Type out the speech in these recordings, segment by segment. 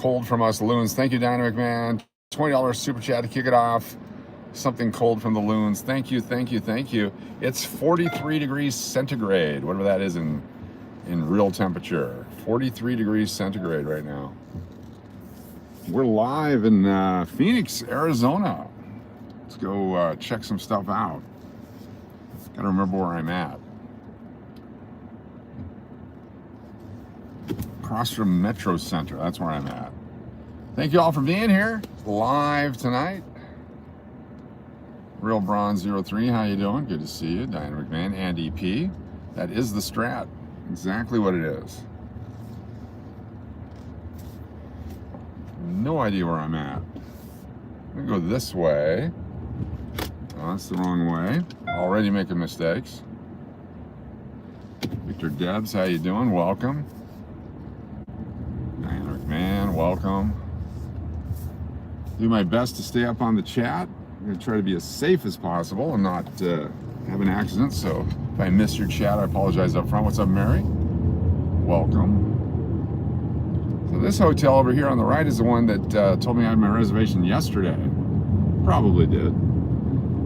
cold from us loons. Thank you, Dynamic Man. $20 super chat to kick it off. Something cold from the loons. Thank you, thank you, thank you. It's 43 degrees centigrade, whatever that is in real temperature. 43 degrees centigrade right now. We're live in Phoenix, Arizona. Let's go check some stuff out. Gotta remember where I'm at. Across from Metro Center, that's where I'm at. Thank you all for being here. Live tonight. Real Bronze 03, how you doing? Good to see you. Dynamic Man, Andy P. That is the strat. Exactly what it is. No idea where I'm at. I'm gonna go this way. Oh, that's the wrong way. Already making mistakes. Victor Debs, how you doing? Welcome. Dynamic Man, welcome. Do my best to stay up on the chat. I'm gonna try to be as safe as possible and not have an accident. So if I miss your chat, I apologize up front. What's up, Mary? Welcome. So this hotel over here on the right is the one that told me I had my reservation yesterday. Probably did.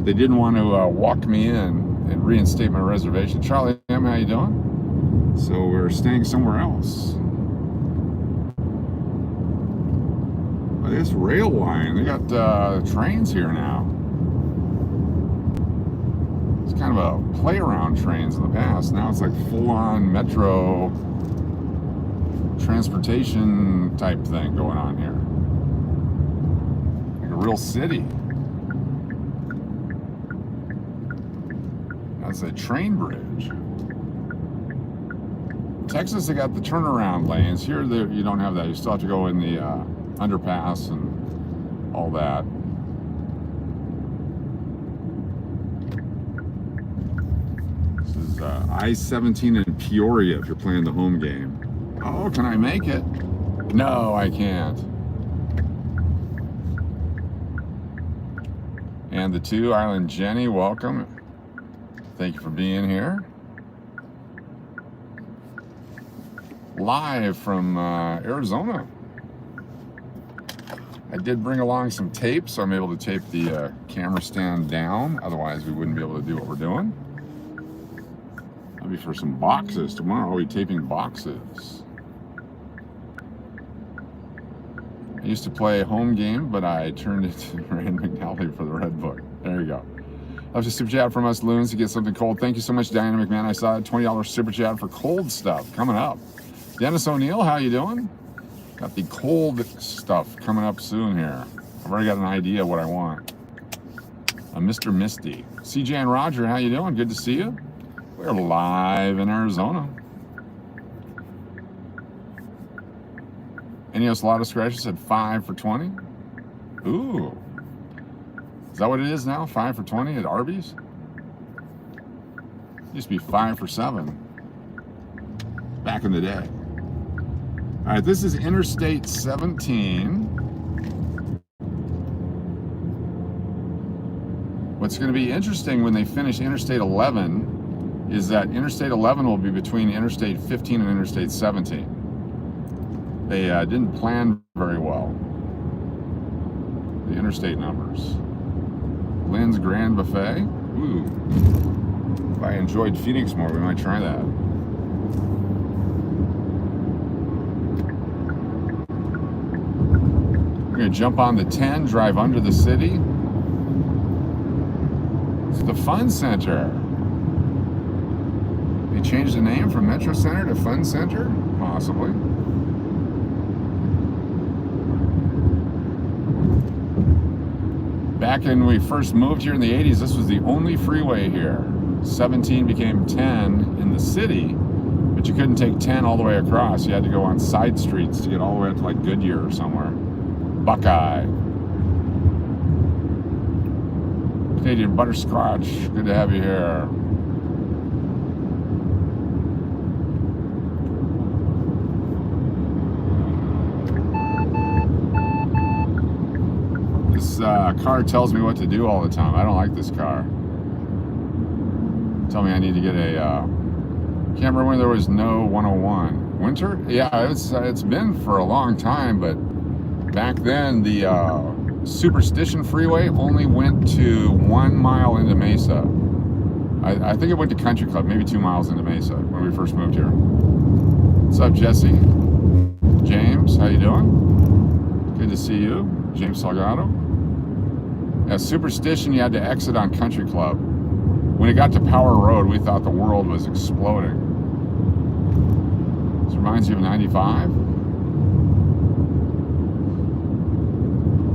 They didn't want to walk me in and reinstate my reservation. Charlie M, how you doing? So we're staying somewhere else. Well, this rail line, they got trains here now. It's kind of a play around trains in the past. Now it's like full-on metro transportation type thing going on here. Like a real city. That's a train bridge. Texas, they got the turnaround lanes. Here, you don't have that. You still have to go in the underpass and all that. This is I-17 in Peoria if you're playing the home game. Oh, can I make it? No, I can't. And the two, Island Jenny, welcome. Thank you for being here. Live from Arizona. I did bring along some tape, so I'm able to tape the camera stand down. Otherwise, we wouldn't be able to do what we're doing. That'll be for some boxes. Tomorrow I'll be taping boxes. I used to play a home game, but I turned it to Rand McNally for the Red Book. There you go. That's a super chat from us loons to get something cold. Thank you so much, Dynamic Man. I saw a $20 super chat for cold stuff coming up. Dennis O'Neill, how you doing? Got the cold stuff coming up soon here. I've already got an idea of what I want. Mr. Misty. CJ and Roger, how you doing? Good to see you. We're live in Arizona. NES Lotto Scratcher said 5 for 20. Ooh. Is that what it is now? 5 for 20 at Arby's? It used to be 5 for 7 back in the day. All right, this is Interstate 17. What's going to be interesting when they finish Interstate 11 is that Interstate 11 will be between Interstate 15 and Interstate 17. They didn't plan very well, the interstate numbers. Lynn's Grand Buffet. Ooh. If I enjoyed Phoenix more, we might try that. We're going to jump on the 10, drive under the city. It's the Fun Center. They changed the name from Metro Center to Fun Center? Possibly. Back when we first moved here in the 80s, this was the only freeway here. 17 became 10 in the city, but you couldn't take 10 all the way across. You had to go on side streets to get all the way up to like Goodyear or somewhere. Buckeye. Canadian Butterscotch, good to have you here. This car tells me what to do all the time. I don't like this car. Tell me I need to get a, can't remember when there was no 101. Winter? Yeah, it's been for a long time, but Back then, the Superstition Freeway only went to 1 mile into Mesa. I think it went to Country Club, maybe 2 miles into Mesa when we first moved here. What's up, Jesse? James, how you doing? Good to see you. James Salgado. At Superstition, you had to exit on Country Club. When it got to Power Road, we thought the world was exploding. This reminds you of 95?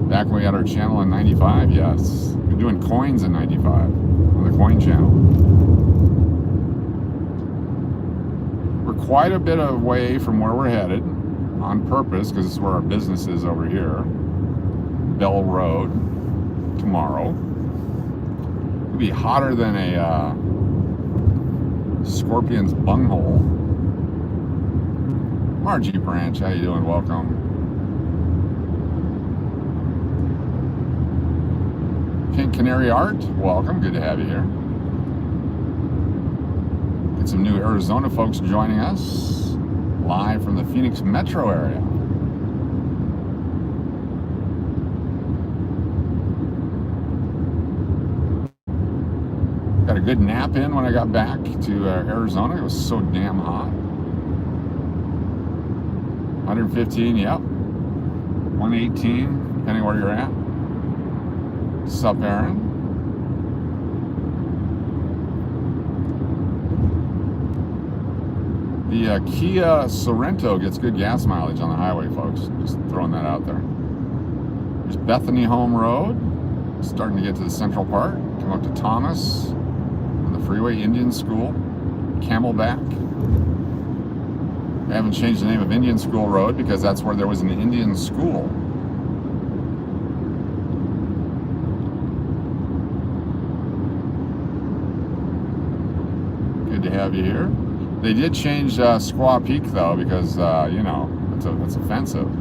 Back when we had our channel in 95, yes. We're doing coins in 95 on the coin channel. We're quite a bit away from where we're headed on purpose because this is where our business is over here. Bell Road tomorrow. It'll be hotter than a scorpion's bunghole. Margie Branch, how you doing? Welcome. Pink Canary Art, welcome. Good to have you here. Get some new Arizona folks joining us live from the Phoenix metro area. Got a good nap in when I got back to Arizona. It was so damn hot. 115, yep. 118, depending where you're at. What's up, Aaron? The Kia Sorento gets good gas mileage on the highway, folks. Just throwing that out there. There's Bethany Home Road. Starting to get to the central part. Come up to Thomas. On the freeway, Indian School. Camelback. I haven't changed the name of Indian School Road because that's where there was an Indian school. Good to have you here. They did change Squaw Peak though because you know it's offensive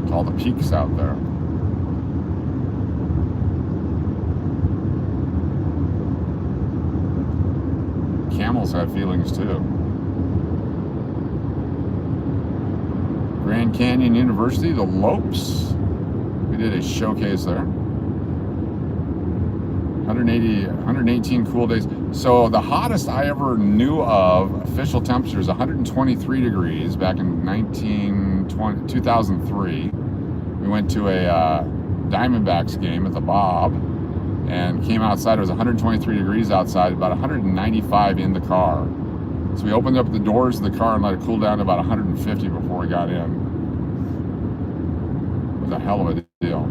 to all the peaks out there. Camels have feelings too. Grand Canyon University, the Lopes. We did a showcase there. 118 cool days. So the hottest I ever knew of, official temperature, is 123 degrees back in 2003. We went to a Diamondbacks game at the Bob and came outside. It was 123 degrees outside, about 195 in the car. So we opened up the doors of the car and let it cool down to about 150 before we got in. It was a hell of a deal.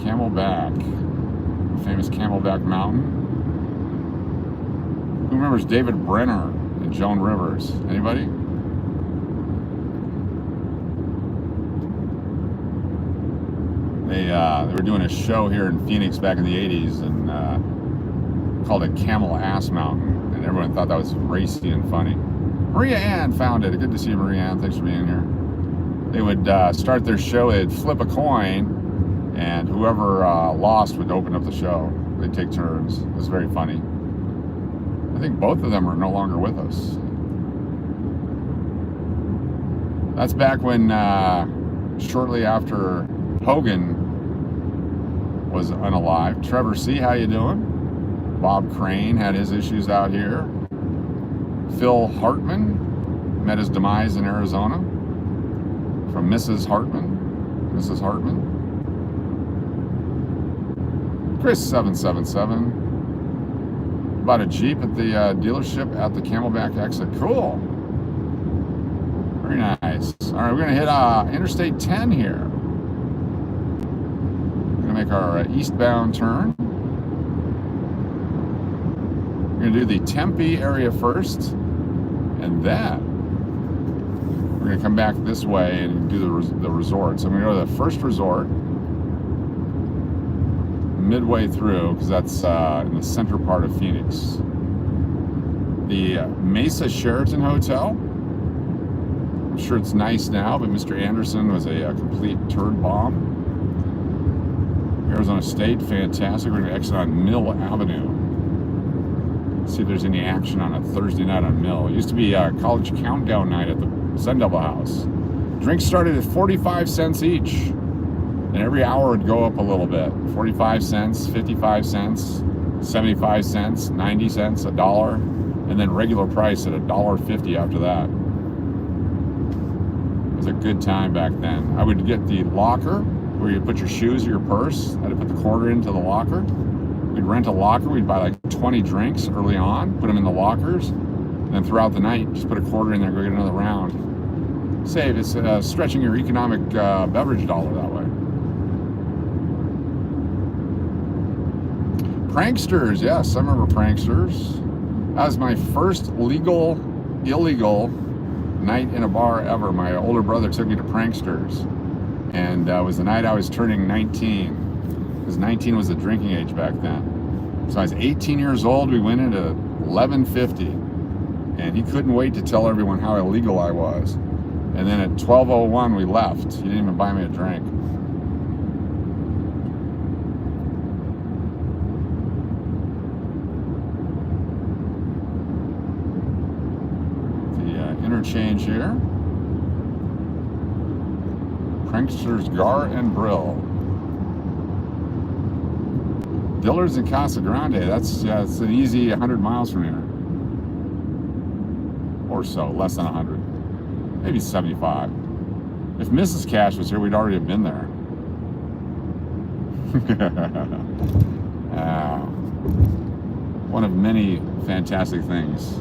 Camelback, famous Camelback Mountain. Who remembers David Brenner and Joan Rivers? Anybody? They were doing a show here in Phoenix back in the 80s and called it Camel Ass Mountain, and everyone thought that was racy and funny. Maria Ann found it. Good to see you, Maria Ann. Thanks for being here. They would start their show, they'd flip a coin, and whoever lost would open up the show. They'd take turns. It was very funny. I think both of them are no longer with us. That's back when, shortly after Hogan was unalive. Trevor C., how you doing? Bob Crane had his issues out here. Phil Hartman met his demise in Arizona from Mrs. Hartman. Chris 777. Bought a Jeep at the dealership at the Camelback exit. Cool. Very nice. All right, we're gonna hit Interstate 10 here. We're gonna make our eastbound turn. We're gonna do the Tempe area first, and then we're gonna come back this way and do the resort. So I'm gonna go to the first resort midway through, because that's in the center part of Phoenix. The Mesa Sheraton Hotel. I'm sure it's nice now, but Mr. Anderson was a complete turd bomb. Arizona State, fantastic. We're gonna exit on Mill Avenue. See if there's any action on a Thursday night on Mill. It used to be a college countdown night at the Sun Devil House. Drinks started at 45 cents each, and every hour would go up a little bit. 45 cents, 55 cents, 75 cents, 90 cents, $1, and then regular price at $1.50 after that. It was a good time back then. I would get the locker where you put your shoes or your purse. I had to put the quarter into the locker. We'd rent a locker. We'd buy like 20 drinks early on, put them in the lockers, and then throughout the night, just put a quarter in there, go get another round. Save. It's stretching your economic beverage dollar that way. Pranksters, yes, I remember Pranksters. That was my first illegal night in a bar ever. My older brother took me to Pranksters, and it was the night I was turning 19, because 19 was the drinking age back then. So I was 18 years old. We went into 1150, and he couldn't wait to tell everyone how illegal I was. And then at 12:01 we left. He didn't even buy me a drink. Interchange here. Pranksters Gar and Brill. Dillard's in Casa Grande. It's an easy 100 miles from here. Or so, less than 100. Maybe 75. If Mrs. Cash was here, we'd already have been there. One of many fantastic things.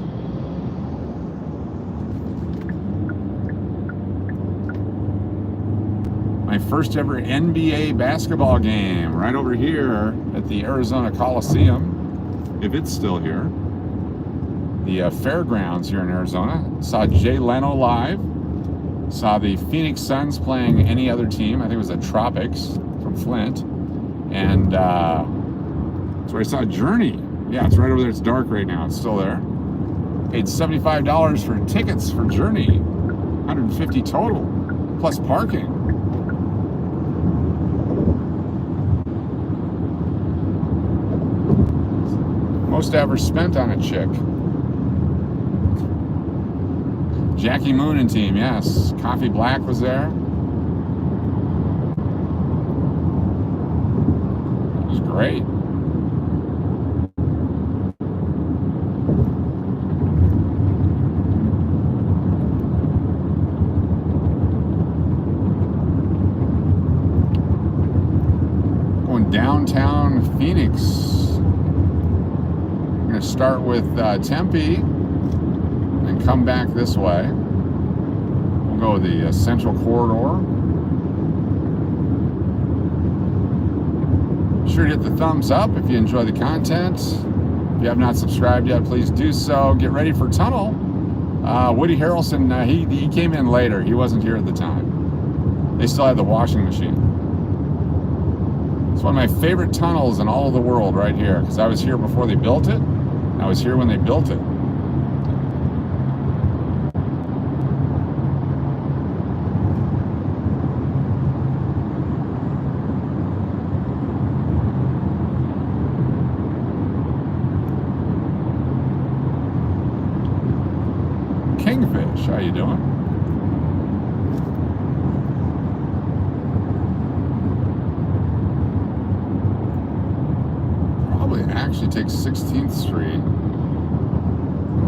My first ever NBA basketball game right over here at the Arizona Coliseum, if it's still here. The fairgrounds here in Arizona. Saw Jay Leno live. Saw the Phoenix Suns playing any other team. I think it was the Tropics from Flint. And that's where I saw Journey. Yeah, it's right over there. It's dark right now. It's still there. Paid $75 for tickets for Journey. $150 total, plus parking. Most ever spent on a chick. Jackie Moon and team, yes. Coffee Black was there. It was great. Going downtown Phoenix. Start with Tempe and come back this way. We'll go the Central Corridor. Be sure to hit the thumbs up if you enjoy the content. If you have not subscribed yet, please do so. Get ready for Tunnel. Woody Harrelson, he came in later. He wasn't here at the time. They still had the washing machine. It's one of my favorite tunnels in all of the world right here, because I was here before they built it. I was here when they built it. Kingfish, how you doing? Probably actually take 16th Street.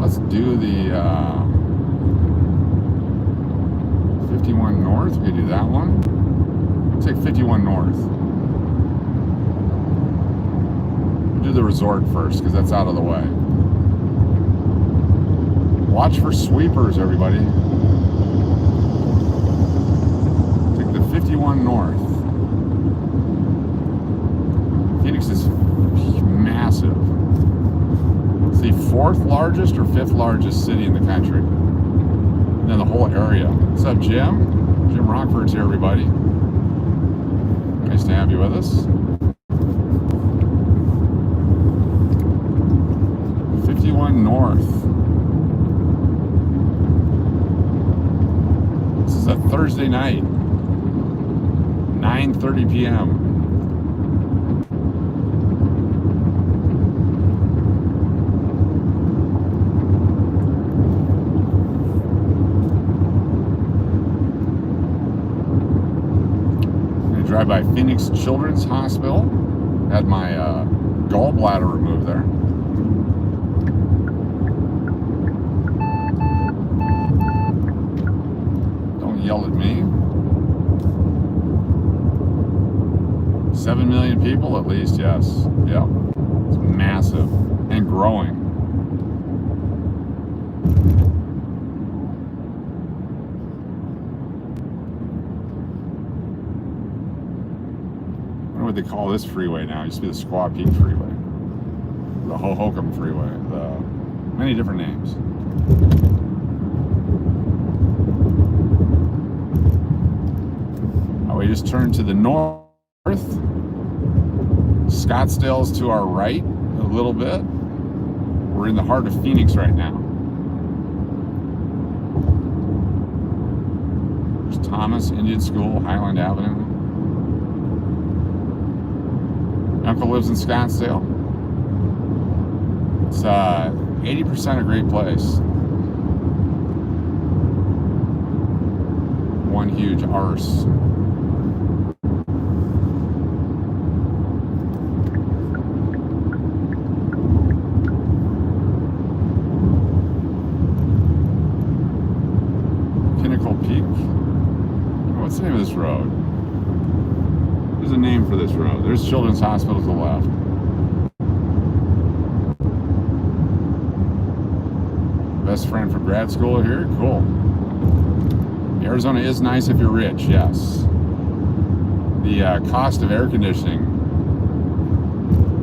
Let's do the 51 North. We do that one. Let's take 51 North. We'll do the resort first, because that's out of the way. Watch for sweepers, everybody. Take the 51 North. Phoenix is massive. It's the 4th largest or 5th largest city in the country. And then the whole area. What's up, Jim? Jim Rockford's here, everybody. Nice to have you with us. 51 North. This is a Thursday night. 9:30 p.m. drive by Phoenix Children's Hospital. Had my gallbladder removed there. Don't yell at me. 7 million people at least, yes. Yep. It's massive and growing. I wonder what they call this freeway now. It used to be the Squaw Peak Freeway. The Hohokam Freeway. Many different names. Oh, we just turned to the north. Scottsdale's to our right a little bit. We're in the heart of Phoenix right now. There's Thomas Indian School, Highland Avenue. My uncle lives in Scottsdale. It's 80% a great place. One huge arse. What's the name of this road? There's a name for this road. There's Children's Hospital to the left. Best friend from grad school here? Cool. Arizona is nice if you're rich, yes. The cost of air conditioning,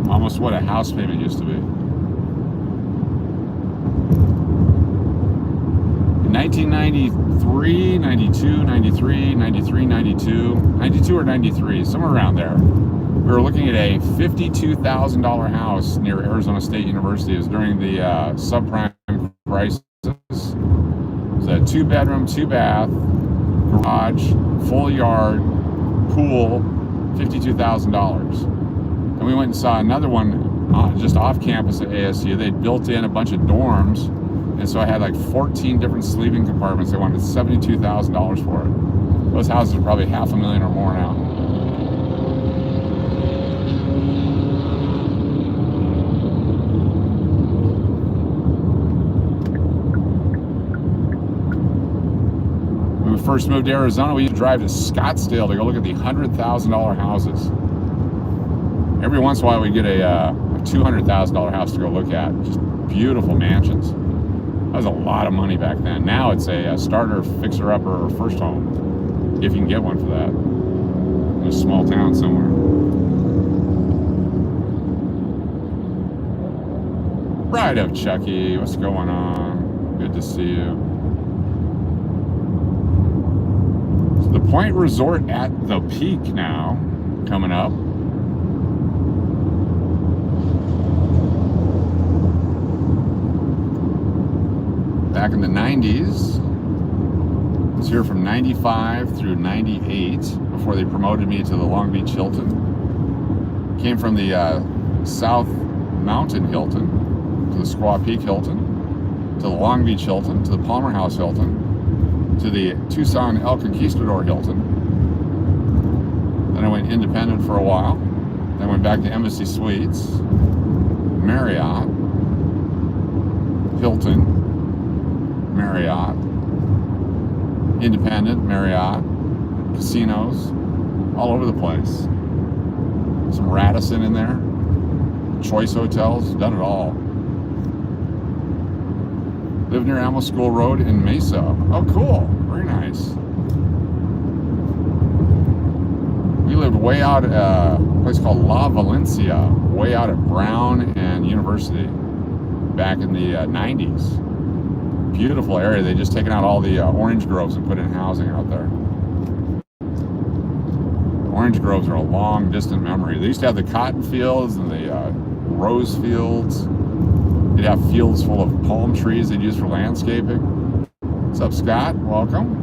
almost what a house payment used to be. In 1993, 92, 93, 93, 92, 92 or 93, somewhere around there, we were looking at a $52,000 house near Arizona State University. It was during the subprime crisis. It was a 2-bedroom, 2-bath, garage, full yard, pool, $52,000. And we went and saw another one just off campus at ASU. They'd built in a bunch of dorms. And so I had like 14 different sleeping compartments. They wanted $72,000 for it. Those houses are probably $500,000 or more now. When we first moved to Arizona, we used to drive to Scottsdale to go look at the $100,000 houses. Every once in a while, we get a $200,000 house to go look at. Just beautiful mansions. That was a lot of money back then. Now it's a starter, fixer-upper, or first home, if you can get one for that, in a small town somewhere. Right up, Chucky. What's going on? Good to see you. So the Point Resort at the Peak now, coming up. Back in the 90s, I was here from 95 through 98 before they promoted me to the Long Beach Hilton. Came from the South Mountain Hilton to the Squaw Peak Hilton, to the Long Beach Hilton, to the Palmer House Hilton, to the Tucson El Conquistador Hilton. Then I went independent for a while. Then I went back to Embassy Suites, Marriott, Hilton, Marriott, independent, Marriott, casinos, all over the place. Some Radisson in there, Choice Hotels, done it all. Live near Alamo School Road in Mesa. Oh, cool, very nice. We lived way out at a place called La Valencia, way out at Brown and University back in the 90s. Beautiful area. They just taken out all the orange groves and put in housing out there. Orange groves are a long distant memory. They used to have the cotton fields and the rose fields. They'd have fields full of palm trees they'd use for landscaping. What's up, Scott? Welcome.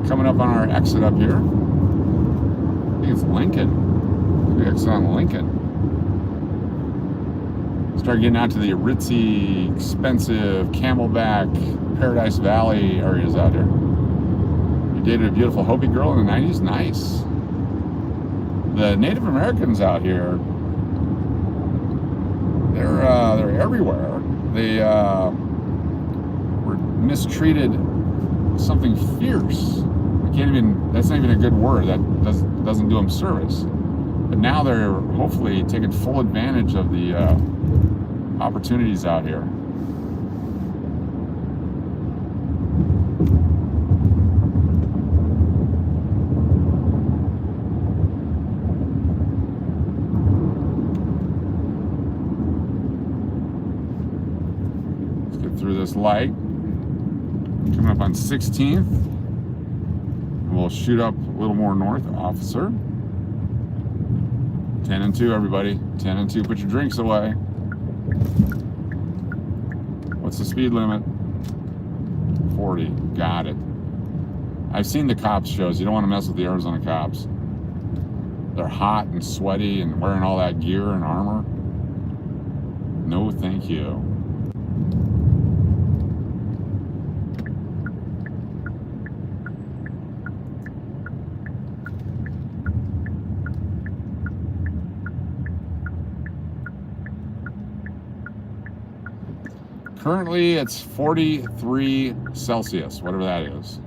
Coming up on our exit up here. I think it's Lincoln. The exit on Lincoln. Start getting out to the ritzy, expensive, Camelback, Paradise Valley areas out here. You Dated a beautiful Hopi girl in the 90s. Nice. The Native Americans out here, they're everywhere. They were mistreated, something fierce. I can't even, that's not even a good word. That doesn't do them service. But now they're hopefully taking full advantage of the opportunities out here. Let's get through this light. Coming up on 16th. We'll shoot up a little more north, officer. 10 and 2, everybody. 10 and 2, put your drinks away. What's the speed limit? 40, got it. I've seen the cops shows. You don't want to mess with the Arizona cops. They're hot and sweaty and wearing all that gear and armor. No, thank you. Currently, it's 43 Celsius, whatever that is.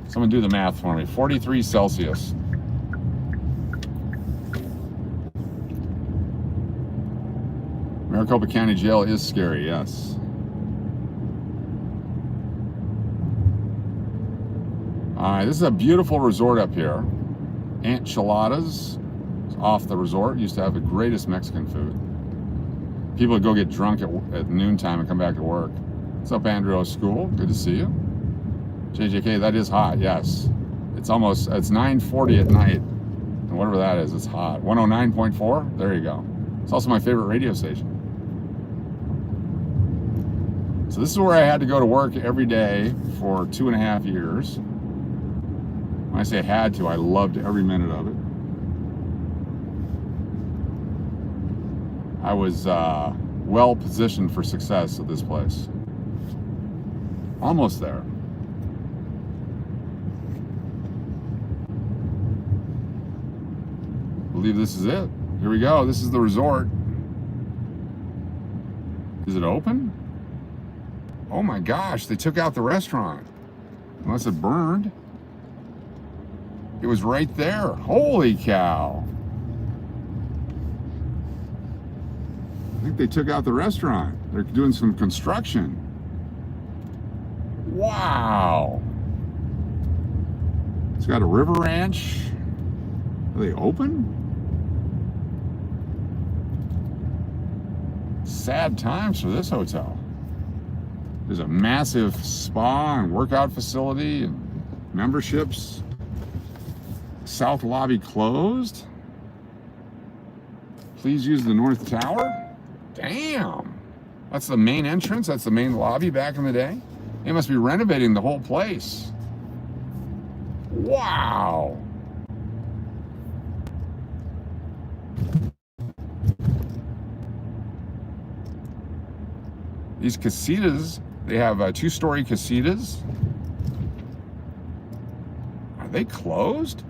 Someone do the math for me. 43 Celsius. Maricopa County Jail is scary, yes. All right, this is a beautiful resort up here. Enchiladas off the resort. Used to have the greatest Mexican food. People would go get drunk at noontime and come back to work. What's up, Andrew School? Good to see you. JJK, that is hot, yes. It's 9:40 at night. And whatever that is, it's hot. 109.4, there you go. It's also my favorite radio station. So this is where I had to go to work every day for 2.5 years. When I say had to, I loved every minute of it. I was well positioned for success at this place. Almost there. I believe this is it. Here we go. This is the resort. Is it open? Oh my gosh, they took out the restaurant. Unless it burned. It was right there. Holy cow. I think they took out the restaurant. They're doing some construction. Wow. It's got a river ranch. Are they open? Sad times for this hotel. There's a massive spa and workout facility and memberships. South lobby closed. Please use the North Tower. Damn. That's the main entrance. That's the main lobby back in the day. They must be renovating the whole place. Wow. These casitas, they have 2-story casitas. Are they closed?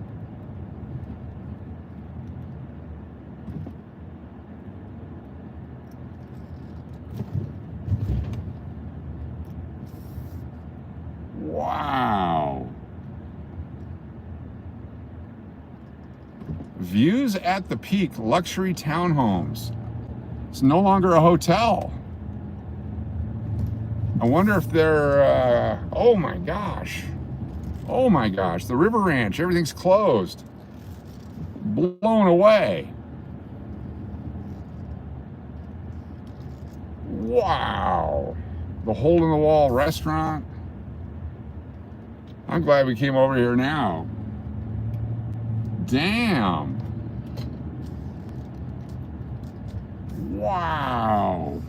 Wow. Views at the Peak luxury townhomes. It's no longer a hotel. I wonder if they're, oh my gosh. Oh my gosh, the River Ranch, everything's closed. Blown away. Wow. The Hole in the Wall restaurant. I'm glad we came over here now. Damn. Wow.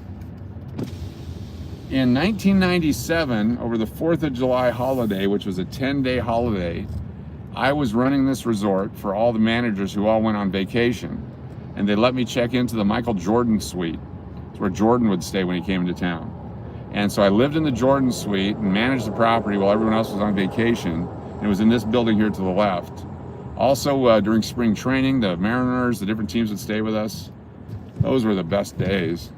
In 1997, over the 4th of July holiday, which was a 10-day holiday, I was running this resort for all the managers who all went on vacation. And they let me check into the Michael Jordan suite. It's where Jordan would stay when he came into town. And so I lived in the Jordan suite and managed the property while everyone else was on vacation. It was in this building here to the left. Also, during spring training, the Mariners, the different teams would stay with us. Those were the best days.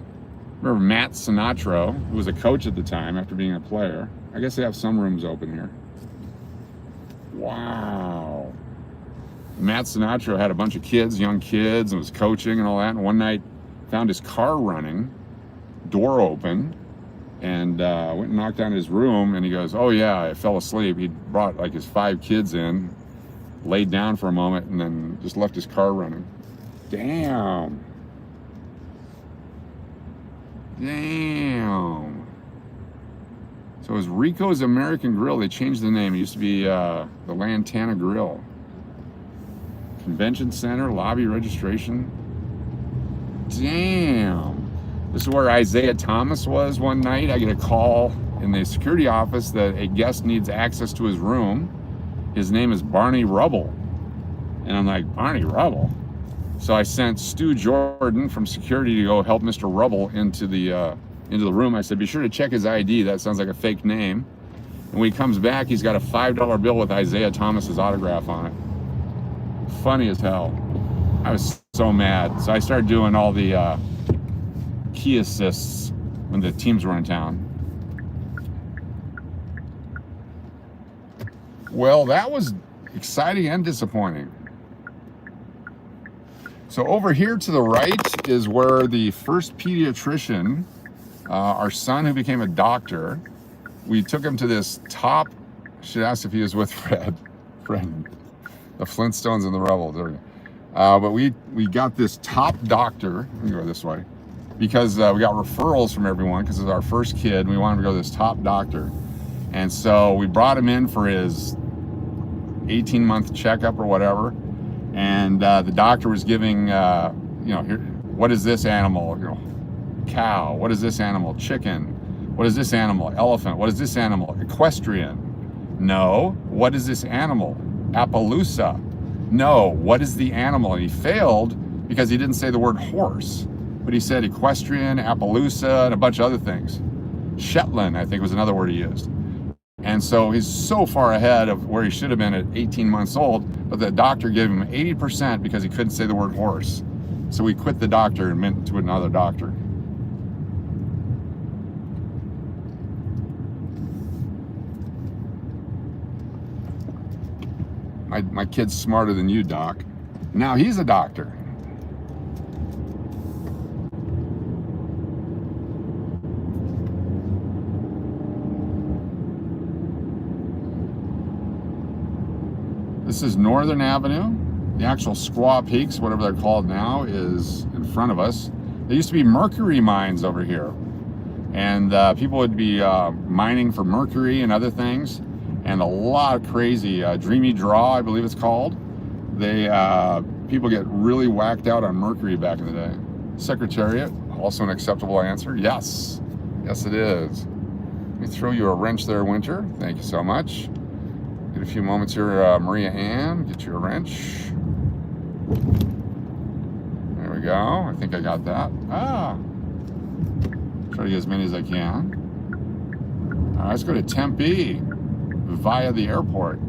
Remember Matt Sinatra, who was a coach at the time after being a player. I guess they have some rooms open here. Wow. Matt Sinatra had a bunch of kids, young kids, and was coaching and all that. And one night found his car running, door open, and went and knocked on his room. And he goes, "Oh yeah, I fell asleep." He brought like his 5 kids in, laid down for a moment, and then just left his car running. Damn. Damn. So it was Rico's American Grill. They changed the name. It used to be the Lantana Grill. Convention Center, lobby registration. Damn. This is where Isaiah Thomas was one night. I get a call in the security office that a guest needs access to his room. His name is Barney Rubble. And I'm like, Barney Rubble? So I sent Stu Jordan from security to go help Mr. Rubble into the room. I said, be sure to check his ID. That sounds like a fake name. And when he comes back, he's got a $5 bill with Isaiah Thomas's autograph on it. Funny as hell. I was so mad. So I started doing all the key assists when the teams were in town. Well, that was exciting and disappointing. So over here to the right is where the first pediatrician, our son who became a doctor, we took him to this top, should ask if he was with Fred, the Flintstones and the Rebels. But we got this top doctor, let me go this way, because we got referrals from everyone because it's our first kid and we wanted to go to this top doctor. And so we brought him in for his 18-month checkup or whatever. And the doctor was giving, here, what is this animal? Cow. What is this animal? Chicken. What is this animal? Elephant. What is this animal? Equestrian. No. What is this animal? Appaloosa. No. What is the animal? And he failed because he didn't say the word horse, but he said equestrian, Appaloosa, and a bunch of other things. Shetland, I think, was another word he used. And so he's so far ahead of where he should have been at 18 months old, but the doctor gave him 80% because he couldn't say the word horse. So we quit the doctor and went to another doctor. My kid's smarter than you, Doc. Now he's a doctor. This is Northern Avenue. The actual Squaw Peaks, whatever they're called now, is in front of us. There used to be mercury mines over here. And people would be mining for mercury and other things. And a lot of crazy, Dreamy Draw, I believe it's called. People get really whacked out on mercury back in the day. Secretariat, also an acceptable answer. Yes, yes it is. Let me throw you a wrench there, Winter. Thank you so much. Get a few moments here, Maria Ann, get you a wrench. There we go, I think I got that. Try to get as many as I can. All right, let's go to Tempe via the airport.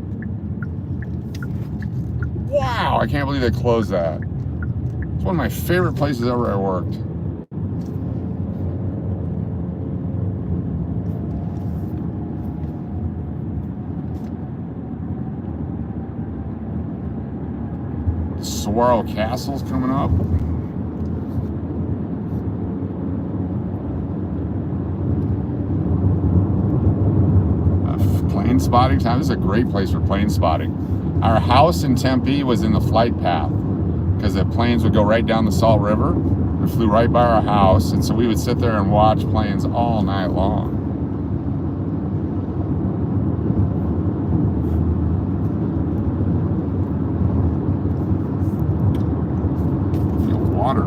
Wow, I can't believe they closed that. It's one of my favorite places ever I worked. Saguaro Castle's coming up. Plane spotting time. This is a great place for plane spotting. Our house in Tempe was in the flight path because the planes would go right down the Salt River and flew right by our house, and so we would sit there and watch planes all night long.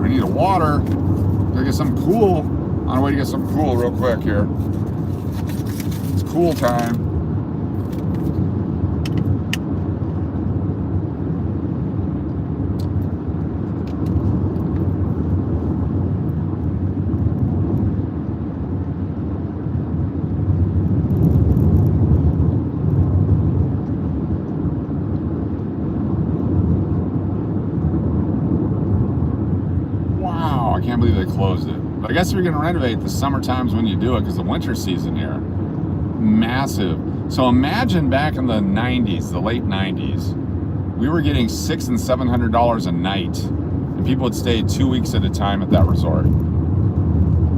We need a water. Gotta get something cool. On our way to get something cool real quick here. It's cool time. believe they closed it. But I guess if you're going to renovate, the summer times when you do it, because the winter season here, massive. So imagine back in the 90s, the late 90s, we were getting $600 and $700 a night, and people would stay 2 weeks at a time at that resort.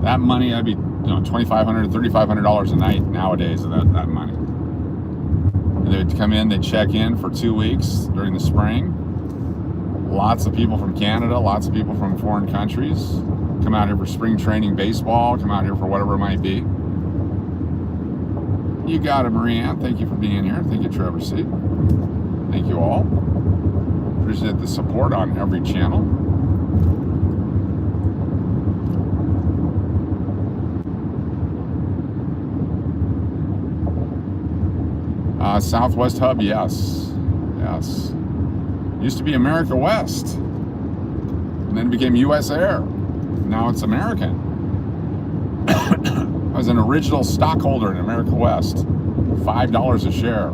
That money, that'd be $2,500, $3,500 a night nowadays of that money. And they would come in, they'd check in for 2 weeks during the spring. Lots of people from Canada, lots of people from foreign countries come out here for spring training baseball, come out here for whatever it might be. You got it, Marianne. Thank you for being here. Thank you, Trevor C. Thank you all. Appreciate the support on every channel. Southwest Hub, yes. Yes. Used to be America West. And then it became US Air. Now it's American. I was an original stockholder in America West. $5 a share.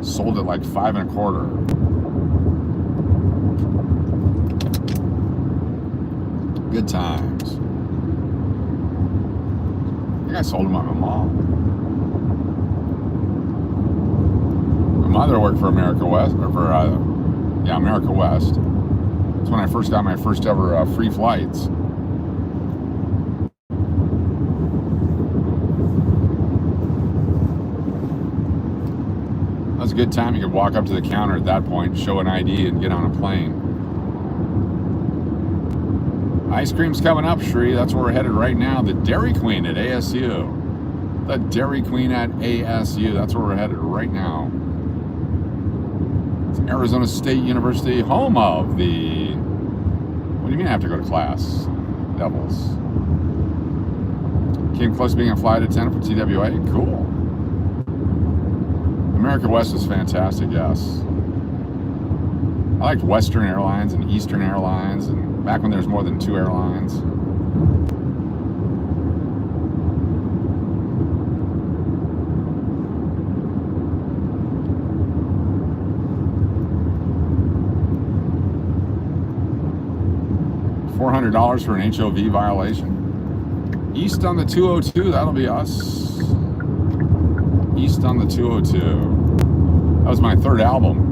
Sold it like $5.25. Good times. I think I sold them at my mom. My mother worked for America West, or for America West. That's when I first got my first ever free flights. That was a good time. You could walk up to the counter at that point, show an ID, and get on a plane. Ice cream's coming up, Shree. That's where we're headed right now. The Dairy Queen at ASU. The Dairy Queen at ASU. That's where we're headed right now. It's Arizona State University, home of the... What do you mean I have to go to class? Devils. Came close to being a flight attendant for TWA. Cool. America West was fantastic, yes. I liked Western Airlines and Eastern Airlines, and back when there was more than 2 airlines. $400 for an HOV violation. East on the 202, that'll be us. East on the 202. That was my 3rd album.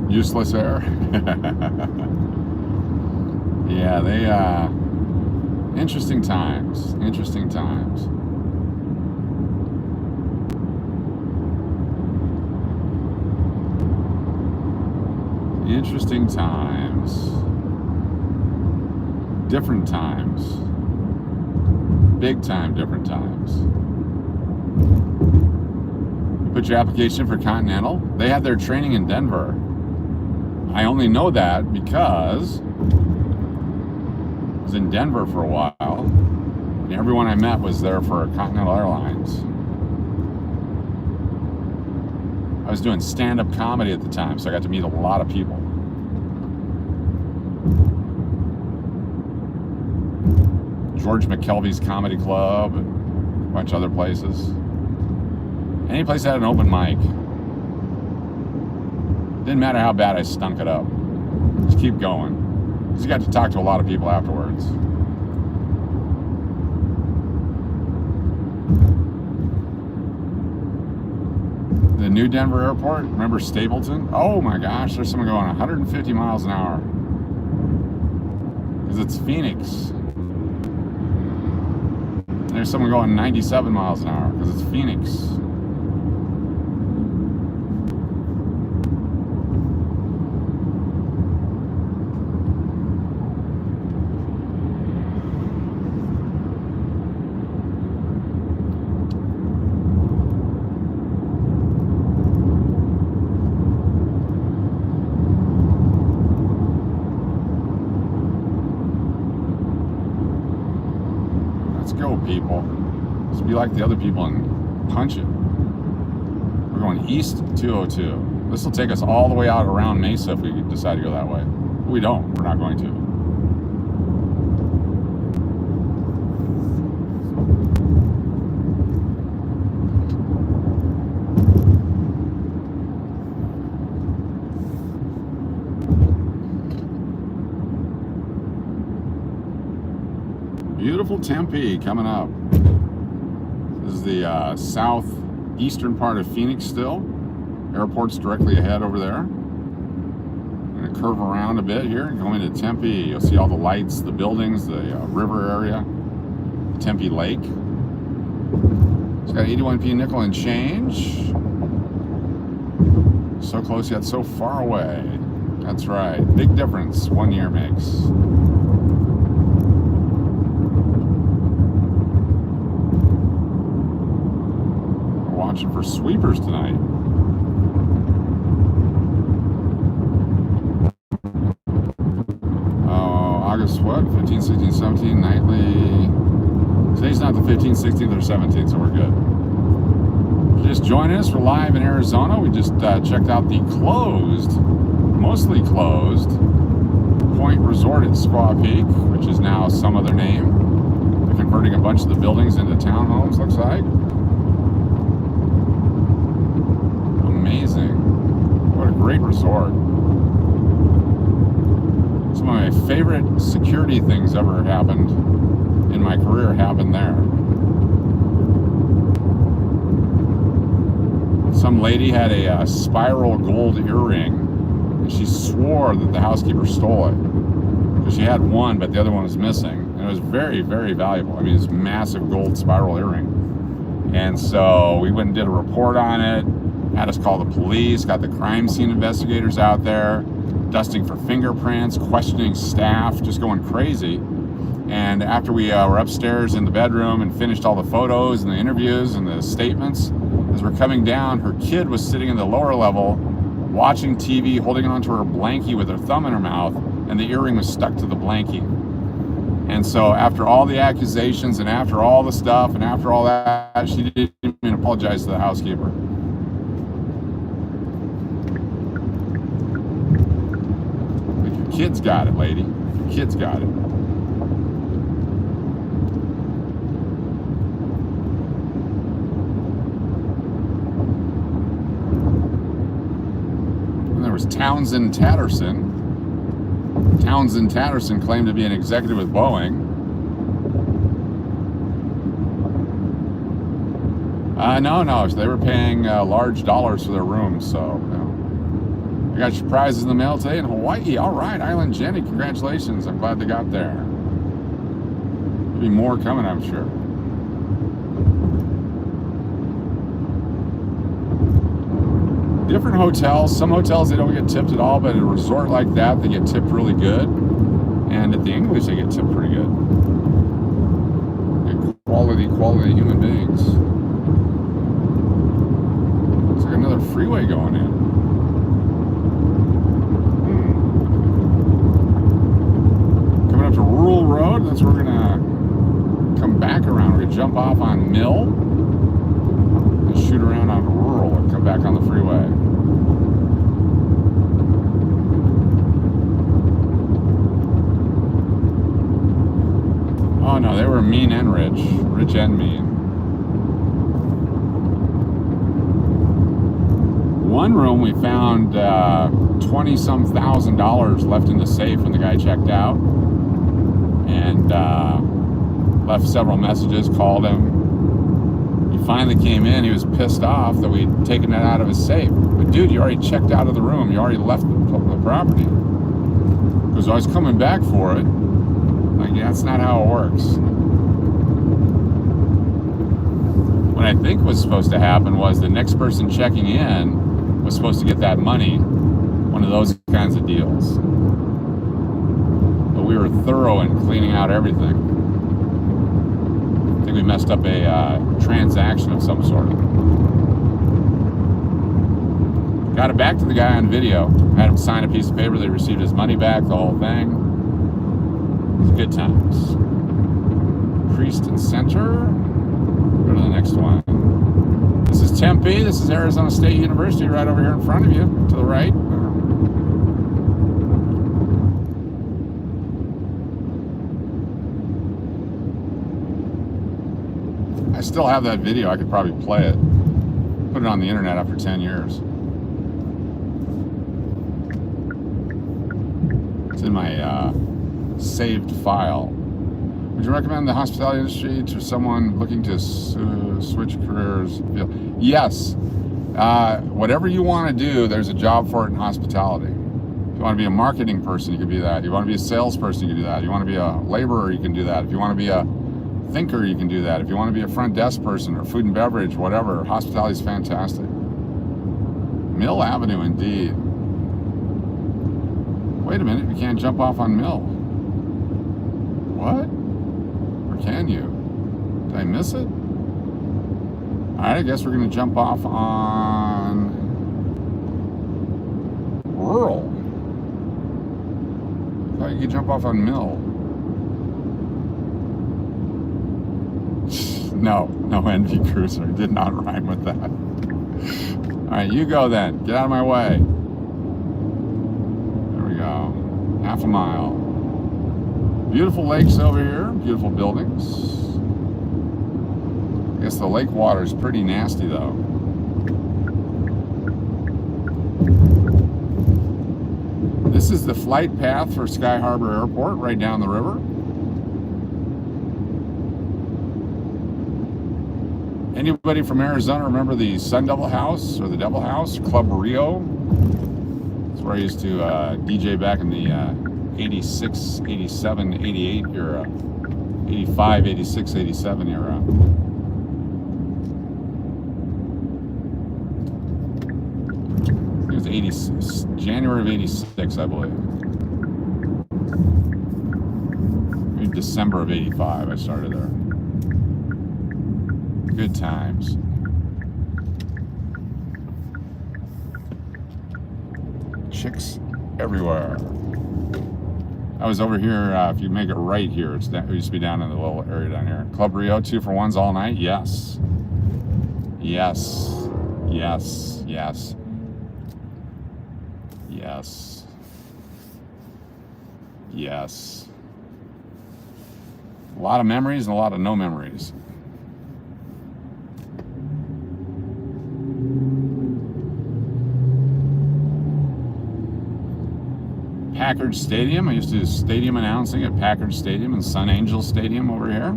Useless Air. Yeah, they interesting times. Interesting times. Interesting times. Different times. Big time different times. You put your application for Continental. They had their training in Denver. I only know that because I was in Denver for a while, and everyone I met was there for Continental Airlines. I was doing stand-up comedy at the time, so I got to meet a lot of people. George McKelvey's Comedy Club, and a bunch of other places. Any place that had an open mic. Didn't matter how bad I stunk it up. Just keep going. Because you got to talk to a lot of people afterwards. The new Denver airport, remember Stapleton? Oh my gosh, there's someone going 150 miles an hour. Because it's Phoenix. And there's someone going 97 miles an hour because it's Phoenix. People, just be like the other people and punch it. We're going east 202. This will take us all the way out around Mesa if we decide to go that way. We don't. We're not going to. Beautiful Tempe coming up. This is the southeastern part of Phoenix still. Airport's directly ahead over there. I'm going to curve around a bit here and go into Tempe. You'll see all the lights, the buildings, the river area, the Tempe Lake. It's got 81p nickel and change. So close yet so far away. That's right. Big difference 1 year makes. Watching for sweepers tonight. Oh, August what? 15, 16, 17, nightly. Today's not the 15th, 16th, or 17th, so we're good. If you're just joining us, we're live in Arizona. We just checked out the closed, mostly closed, Point Resort at Squaw Peak, which is now some other name. They're converting a bunch of the buildings into townhomes, looks like. Amazing. What a great resort. Some of my favorite security things ever happened in my career happened there. Some lady had a spiral gold earring, and she swore that the housekeeper stole it. Because she had one, but the other one was missing. And it was very, very valuable. I mean, it's massive gold spiral earring. And so we went and did a report on it. Had us call the police, got the crime scene investigators out there, dusting for fingerprints, questioning staff, just going crazy. And after we were upstairs in the bedroom and finished all the photos and the interviews and the statements, as we're coming down, her kid was sitting in the lower level, watching TV, holding onto her blankie with her thumb in her mouth, and the earring was stuck to the blankie. And so after all the accusations and after all the stuff and after all that, she didn't even apologize to the housekeeper. Kids got it, lady. Kids got it. And there was Townsend Tatterson. Townsend Tatterson claimed to be an executive with Boeing. No. They were paying large dollars for their rooms, so... I got your prizes in the mail today in Hawaii. All right, Island Jenny, congratulations. I'm glad they got there. There'll be more coming, I'm sure. Different hotels. Some hotels, they don't get tipped at all, but at a resort like that, they get tipped really good. And at the English, they get tipped pretty good. Quality human beings. Looks like another freeway going in. Up to Rural Road, that's where we're gonna come back around. We're gonna jump off on Mill and shoot around on Rural and come back on the freeway. Oh no, they were mean and rich and mean. One room we found $20-some thousand left in the safe when the guy checked out. And left several messages, called him. He finally came in. He was pissed off that we'd taken it out of his safe. But dude, you already checked out of the room. You already left the property. Because I was coming back for it. Like, yeah, that's not how it works. What I think was supposed to happen was the next person checking in was supposed to get that money. One of those kinds of deals. We were thorough in cleaning out everything. I think we messed up a transaction of some sort. Got it back to the guy on video. Had him sign a piece of paper. They received his money back, the whole thing. It was good times. Priest and Center. Go to the next one. This is Tempe. be. This is Arizona State University right over here in front of you, to the right. I still have that video. I could probably play it. Put it on the internet after 10 years. It's in my saved file. Would you recommend the hospitality industry to someone looking to switch careers? Yes. Whatever you want to do, there's a job for it in hospitality. If you want to be a marketing person, you can be that. If you want to be a salesperson, you can do that. If you want to be a laborer, you can do that. If you want to be a thinker, you can do that. If you want to be a front desk person or food and beverage, whatever, hospitality is fantastic. Mill Avenue, indeed. Wait a minute, you can't jump off on Mill. What? Or can you? Did I miss it? Alright, I guess we're going to jump off on Rural. I thought you could jump off on Mill. No Envy Cruiser. Did not rhyme with that. Alright, you go then. Get out of my way. There we go. Half a mile. Beautiful lakes over here. Beautiful buildings. I guess the lake water is pretty nasty though. This is the flight path for Sky Harbor Airport, right down the river. Anybody from Arizona remember the Sun Devil House or the Devil House, Club Rio? That's where I used to DJ back in the 86, 87, 88 era, 85, 86, 87 era. It was 86, January of 86, I believe. Maybe December of 85, I started there. Good times. Chicks everywhere. I was over here, if you make it right here, it used to be down in the little area down here. Club Rio, 2-for-1s all night? Yes. Yes. Yes. Yes. Yes. Yes. A lot of memories and a lot of no memories. Packard Stadium. I used to do stadium announcing at Packard Stadium and Sun Angel Stadium over here.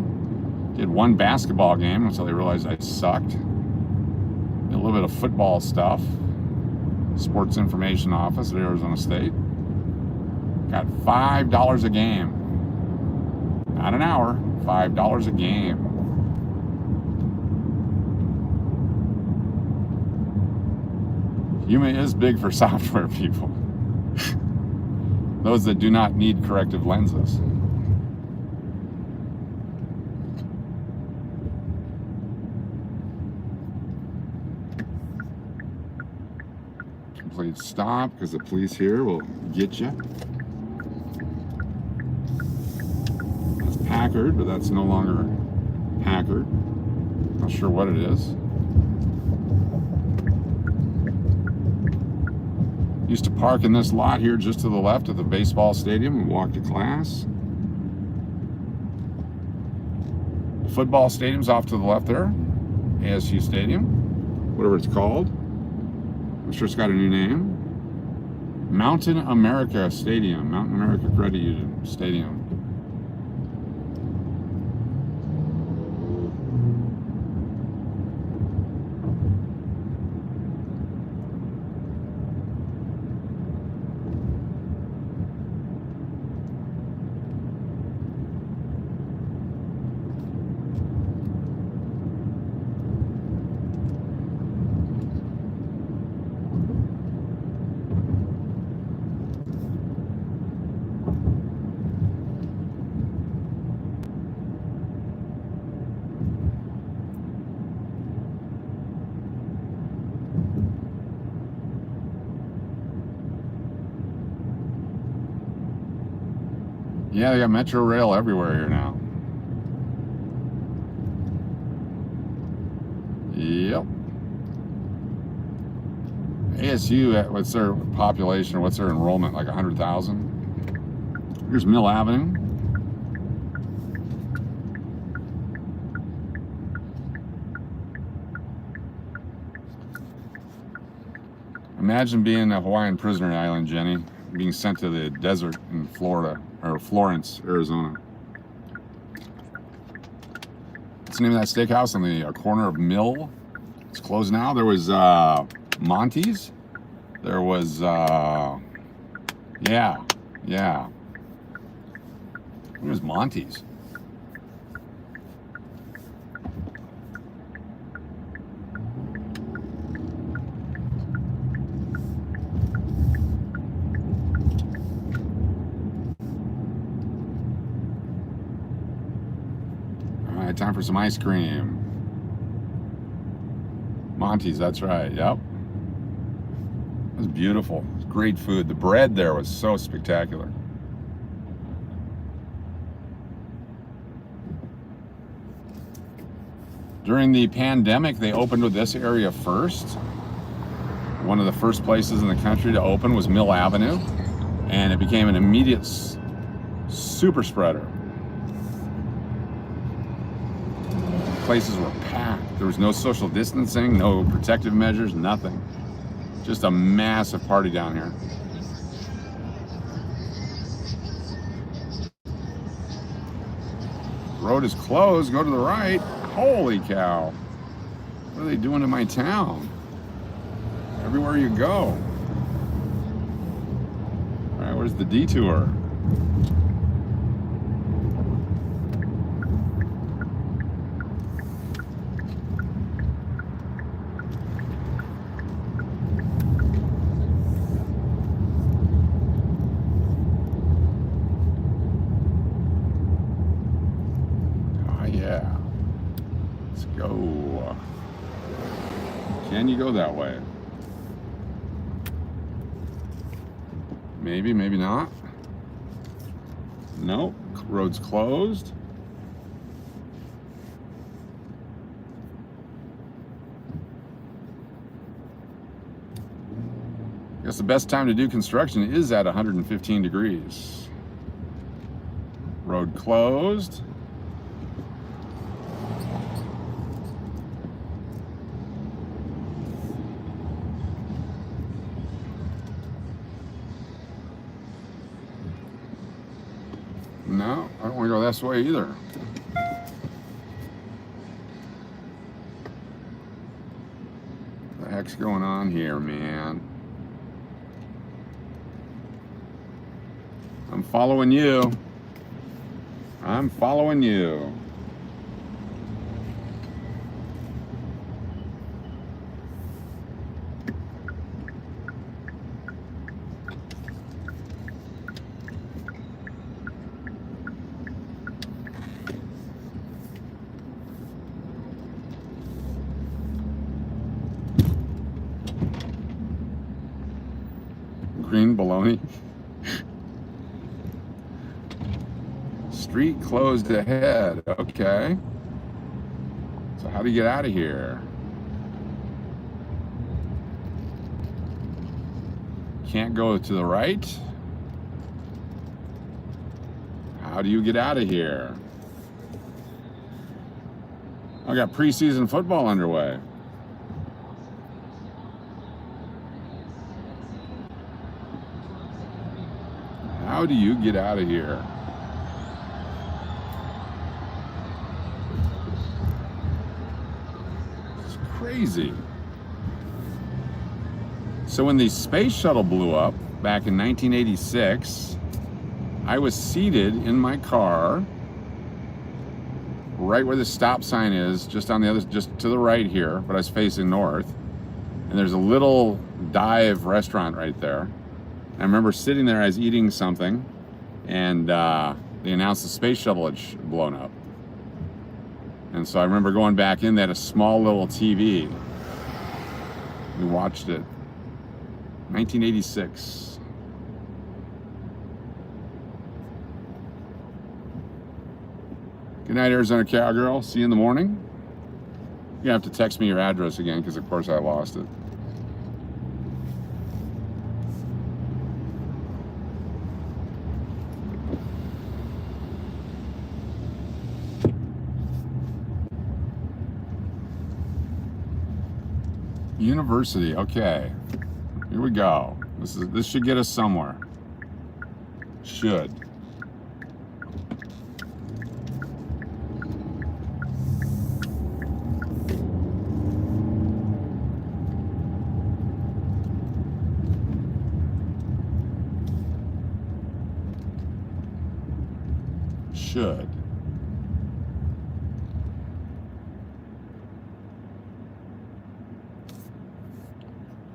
Did one basketball game until they realized I sucked. Did a little bit of football stuff. Sports Information Office at Arizona State. Got $5 a game. Not an hour, $5 a game. Yuma is big for software people. Those that do not need corrective lenses. Complete stop, because the police here will get you. That's Packard, but that's no longer Packard. Not sure what it is. Used to park in this lot here just to the left of the baseball stadium and walk to class. The football stadium's off to the left there. ASU Stadium, whatever it's called. I'm sure it's got a new name. Mountain America Stadium, Mountain America Credit Union Stadium. Yeah, they got Metro Rail everywhere here now. Yep. ASU, what's their population or what's their enrollment? Like 100,000? Here's Mill Avenue. Imagine being a Hawaiian prisoner island, Jenny, being sent to the desert in Florida, or Florence, Arizona. What's the name of that steakhouse on the corner of Mill? It's closed now. There was Monty's. There was, yeah. Where's Monty's? All right, time for some ice cream. Monty's, that's right, yep. It was beautiful. It was great food. The bread there was so spectacular. During the pandemic, they opened with this area first. One of the first places in the country to open was Mill Avenue, and it became an immediate super spreader. Places were packed. There was no social distancing, no protective measures, nothing. Just a massive party down here. Road is closed, go to the right. Holy cow. What are they doing in my town? Everywhere you go. All right, where's the detour? Can you go that way? Maybe, maybe not. Nope, road's closed. I guess the best time to do construction is at 115 degrees. Road closed. No, I don't want to go this way either. What the heck's going on here, man? I'm following you. I'm following you. Green baloney. Street closed ahead. Okay. So how do you get out of here? Can't go to the right. How do you get out of here? I got preseason football underway. How do you get out of here? It's crazy. So when the space shuttle blew up back in 1986, I was seated in my car right where the stop sign is, just on the other, just to the right here, but I was facing north. And there's a little dive restaurant right there. I remember sitting there, I was eating something, and they announced the space shuttle had blown up. And so I remember going back in, they had a small little TV. We watched it. 1986. Good night, Arizona Cowgirl. See you in the morning. You have to text me your address again, because of course I lost it. University. Okay. Here we go. This should get us somewhere. Should. Should.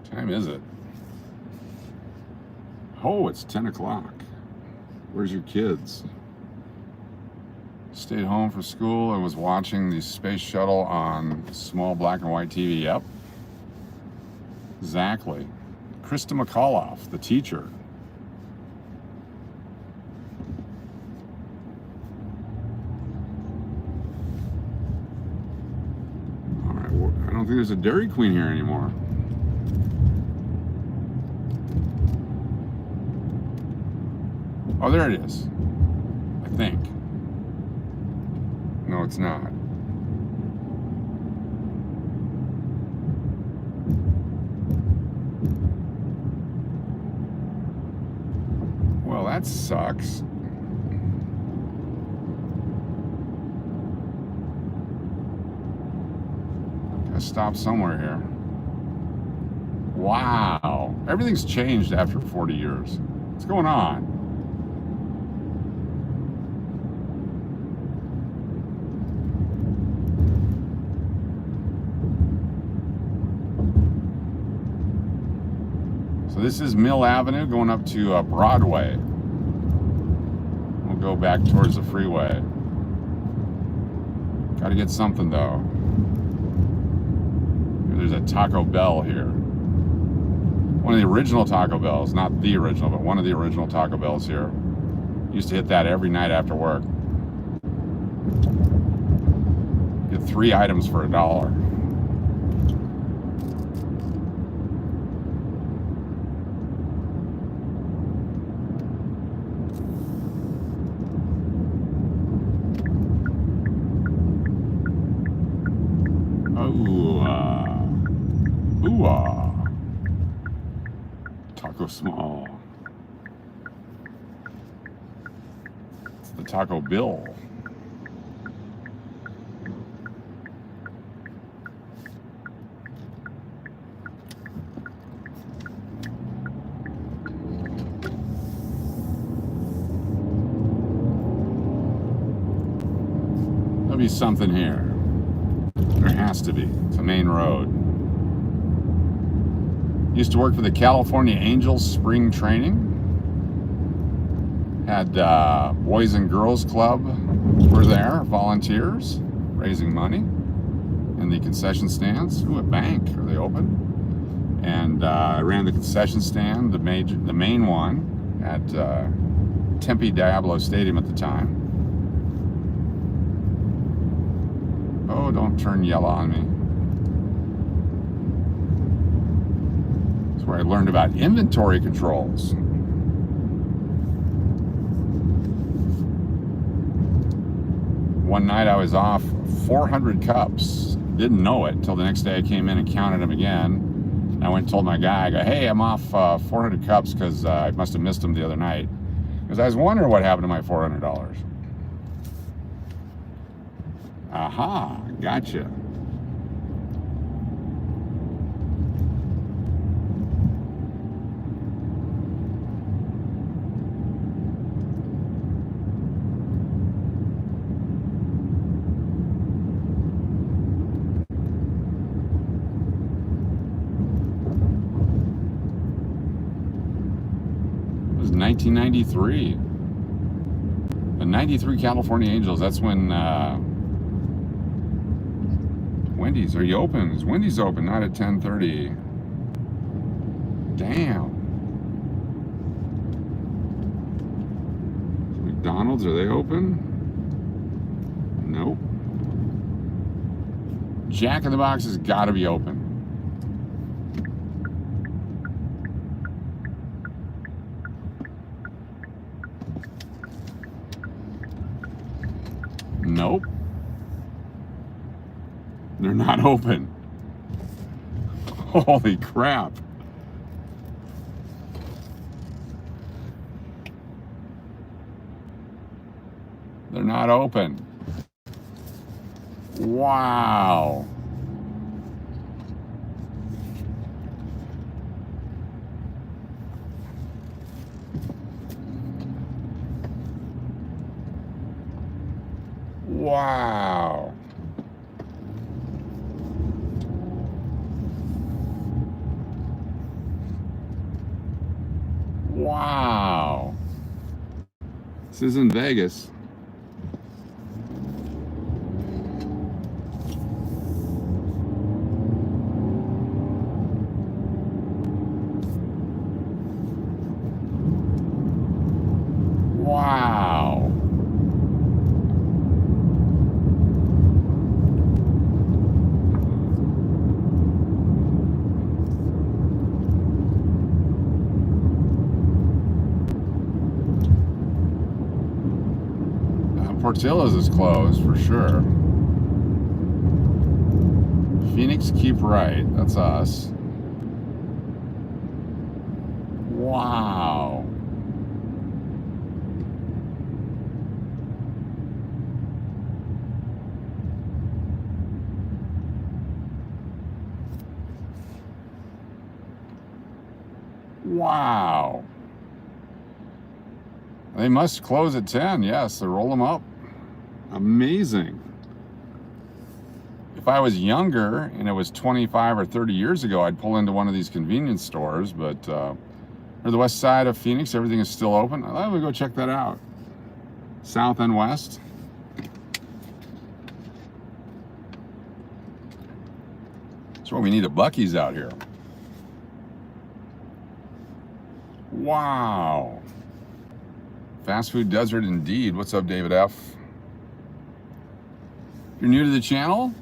What time is it? Oh, it's 10 o'clock. Where's your kids? Stayed home for school and was watching the space shuttle on small black and white TV. Yep. Exactly. Krista McAuliffe, the teacher. All right, well, I don't think there's a Dairy Queen here anymore. Oh, there it is. I think. No, it's not. Well, that sucks. Gotta stop somewhere here. Wow. Everything's changed after 40 years. What's going on? So this is Mill Avenue going up to Broadway. We'll go back towards the freeway. Got to get something though. There's a Taco Bell here. One of the original Taco Bells, not the original, but one of the original Taco Bells here. Used to hit that every night after work. Get 3 items for $1. Taco Small. It's the Taco Bill. There'll be something here. There has to be. It's a main road. Used to work for the California Angels spring training. Had Boys and Girls Club were there, volunteers, raising money in the concession stands. Ooh, a bank, are they open? And I ran the concession stand, the main one at Tempe Diablo Stadium at the time. Oh, don't turn yellow on me. Where I learned about inventory controls. One night I was off 400 cups. Didn't know it until the next day I came in and counted them again. And I went and told my guy, I go, hey, I'm off 400 cups because I must have missed them the other night. Because I was wondering what happened to my $400. Aha, gotcha. It was 1993. The 93 California Angels, that's when Wendy's, are you open? Is Wendy's open? Not at 10:30. Damn. McDonald's, are they open? Nope. Jack in the Box has got to be open. Nope. They're not open. Holy crap. They're not open. Wow. Wow. Wow. This isn't Vegas. Wow. Portillo's is closed for sure. Phoenix Keep Right. That's us. Wow. Wow. They must close at 10. Yes, they roll them up. Amazing. If I was younger and it was 25 or 30 years ago, I'd pull into one of these convenience stores, but for the west side of Phoenix, everything is still open. I thought we'd go check that out. South and west. That's why we need a Buc-ee's out here. Wow. Fast food desert indeed. What's up, David F? If you're new to the channel,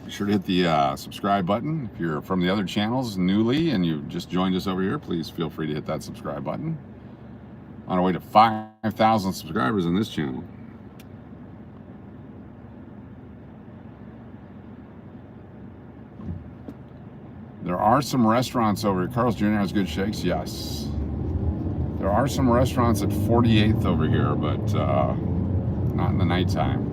be sure to hit the subscribe button. If you're from the other channels newly and you've just joined us over here, please feel free to hit that subscribe button. On our way to 5,000 subscribers on this channel. There are some restaurants over here. Carl's Jr. has good shakes, yes. There are some restaurants at 48th over here, but not in the nighttime.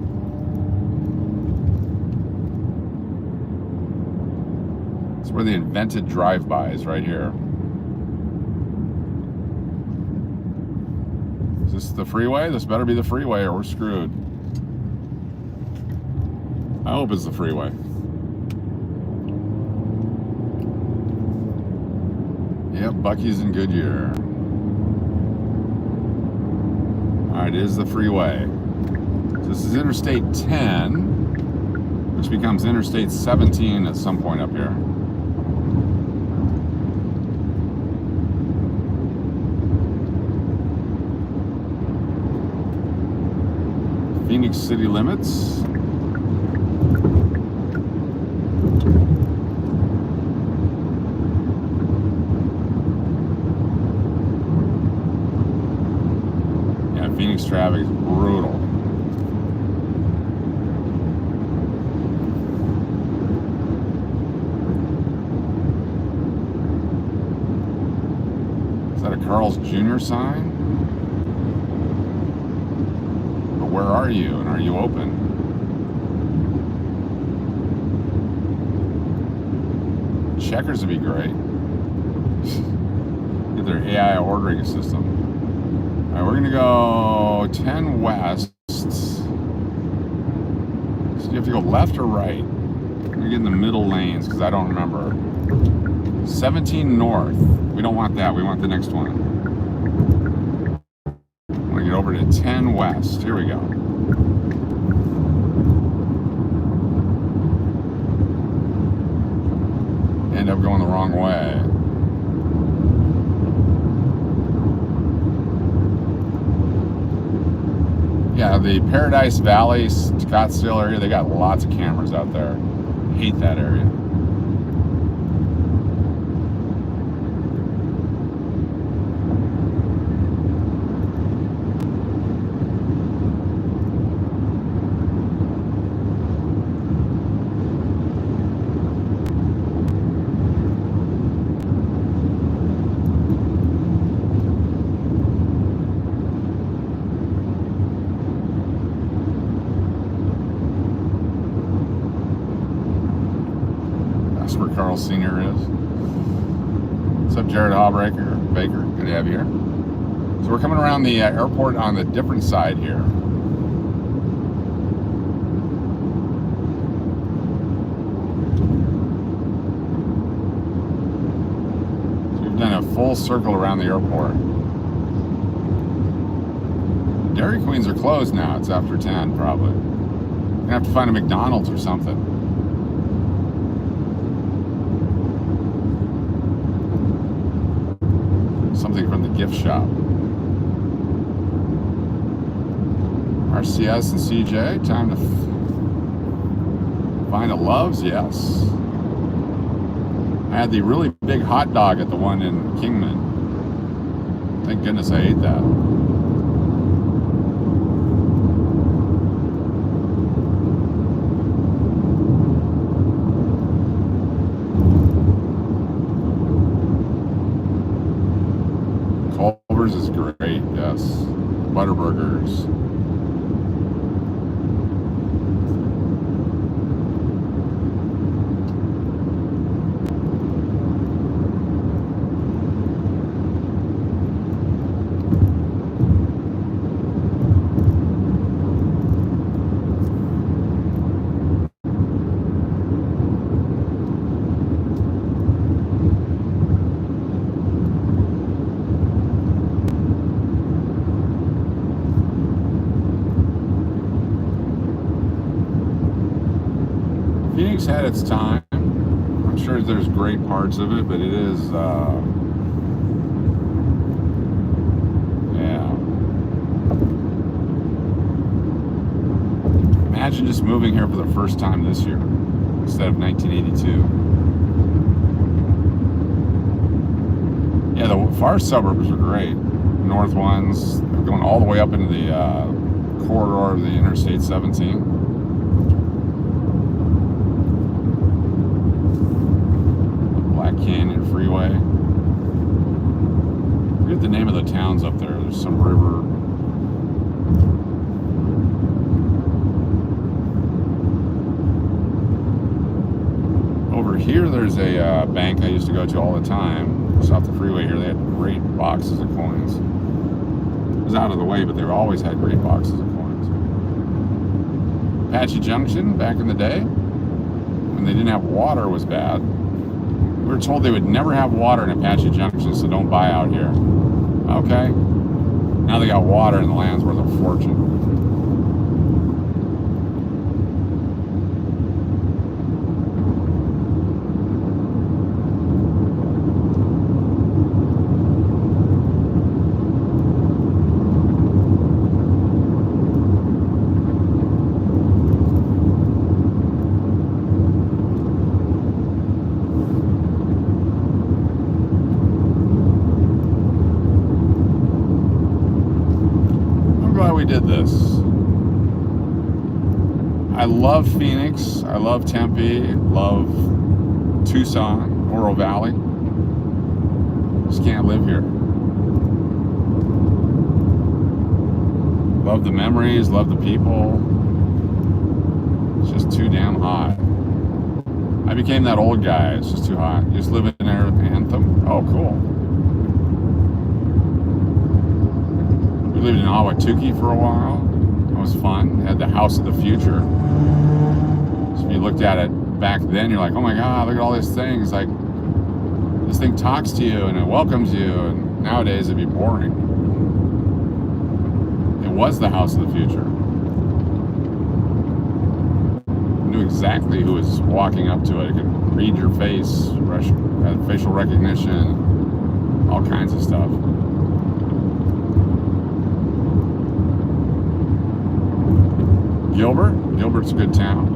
It's where they invented drive-bys, right here. Is this the freeway? This better be the freeway or we're screwed. I hope it's the freeway. Yep, Buc-ee's in Goodyear. Alright, it is the freeway. So this is Interstate 10, which becomes Interstate 17 at some point up here. Phoenix city limits. Phoenix traffic is brutal. Is that a Carl's Jr. sign? But where are you and are you open? Checkers would be great. Get their AI ordering system. All right, we're gonna go 10 west. So you have to go left or right? I'm gonna get in the middle lanes because I don't remember. 17 north. We don't want that. We want the next one. I'm gonna get over to 10 west. Here we go. End up going the wrong way. Yeah, the Paradise Valley, Scottsdale area, they got lots of cameras out there. Hate that area. That's where Carl Sr. is. What's up, Jared Hawbreaker? Baker, good to have you here. So we're coming around the airport on the different side here. So we've done a full circle around the airport. Dairy Queens are closed now. It's after 10, probably. You're gonna have to find a McDonald's or something. Something from the gift shop. RCS and CJ, time to find a Love's, yes. I had the really big hot dog at the one in Kingman. Thank goodness I ate that. Culver's is great, yes. Butterburgers. Phoenix had its time. I'm sure there's great parts of it, but it is, yeah. Imagine just moving here for the first time this year instead of 1982. Yeah, the far suburbs are great. North ones, going all the way up into the corridor of the Interstate 17. Canyon Freeway. I forget the name of the towns up there. There's some river. Over here, there's a bank I used to go to all the time. Just off the freeway here, they had great boxes of coins. It was out of the way, but they always had great boxes of coins. Apache Junction, back in the day, when they didn't have water, was bad. We were told they would never have water in Apache Junction, so don't buy out here. Okay. Now they got water and the land's worth a fortune. Did this. I love Phoenix, I love Tempe, love Tucson, Oro Valley. Just can't live here. Love the memories, love the people. It's just too damn hot. I became that old guy, it's just too hot. You just live in there, Anthem. Oh, cool. We lived in Ahwatukee for a while. It was fun. Had the house of the future. So if you looked at it back then, you're like, oh my God, look at all these things. Like, this thing talks to you and it welcomes you. And nowadays it'd be boring. It was the house of the future. You knew exactly who was walking up to it. It could read your face, had facial recognition, all kinds of stuff. Gilbert's a good town.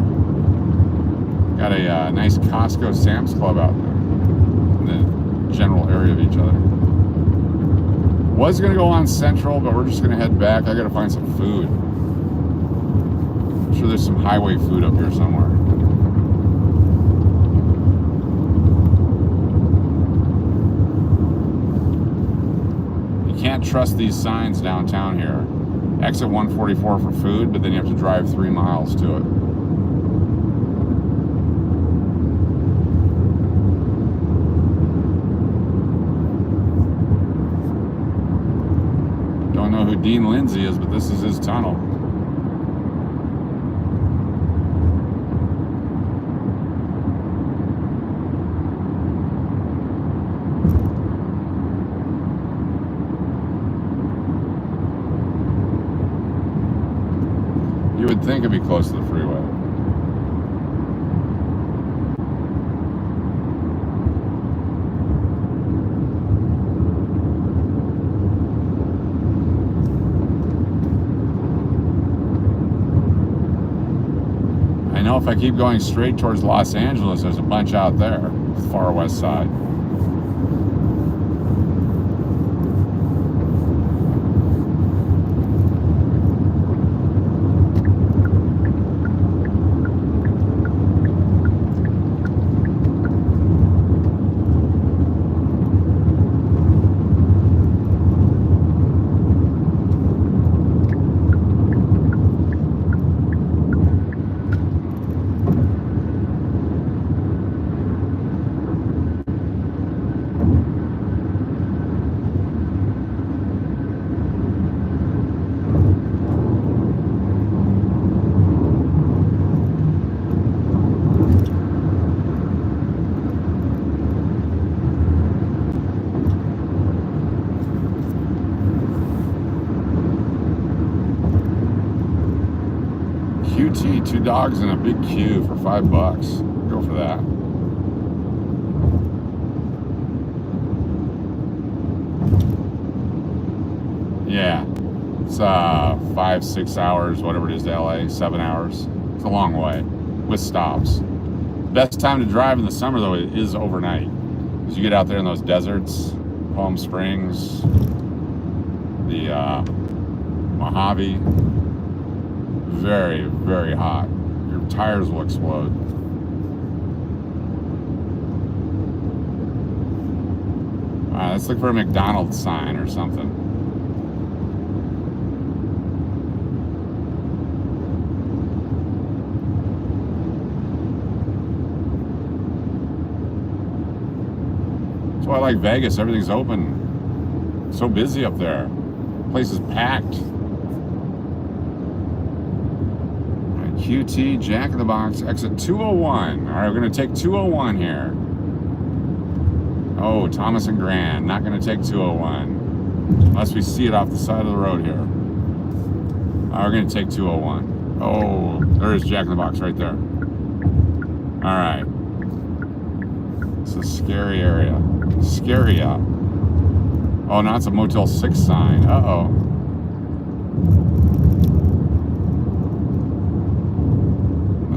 Got a nice Costco Sam's Club out there in the general area of each other. Was gonna go on Central, but we're just gonna head back. I gotta find some food. I'm sure there's some highway food up here somewhere. You can't trust these signs downtown here. Exit 144 for food, but then you have to drive 3 miles to it. Dean Lindsay is, but this is his tunnel. You would think it'd be close to the freeway. I know if I keep going straight towards Los Angeles, there's a bunch out there, far west side. QT, 2 dogs in a big queue for $5. Go for that. Yeah, it's 5-6 hours, whatever it is to LA, 7 hours. It's a long way with stops. Best time to drive in the summer though is overnight, because you get out there in those deserts, Palm Springs, the Mojave. Very, very hot. Your tires will explode. Alright, let's look for a McDonald's sign or something. That's why I like Vegas. Everything's open. So busy up there. The place is packed. QT, Jack in the Box, exit 201. All right, we're going to take 201 here. Oh, Thomas and Grand. Not going to take 201. Unless we see it off the side of the road here. All right, we're going to take 201. Oh, there's Jack in the Box right there. All right. It's a scary area. Scary. Oh, now it's a Motel 6 sign. Uh-oh.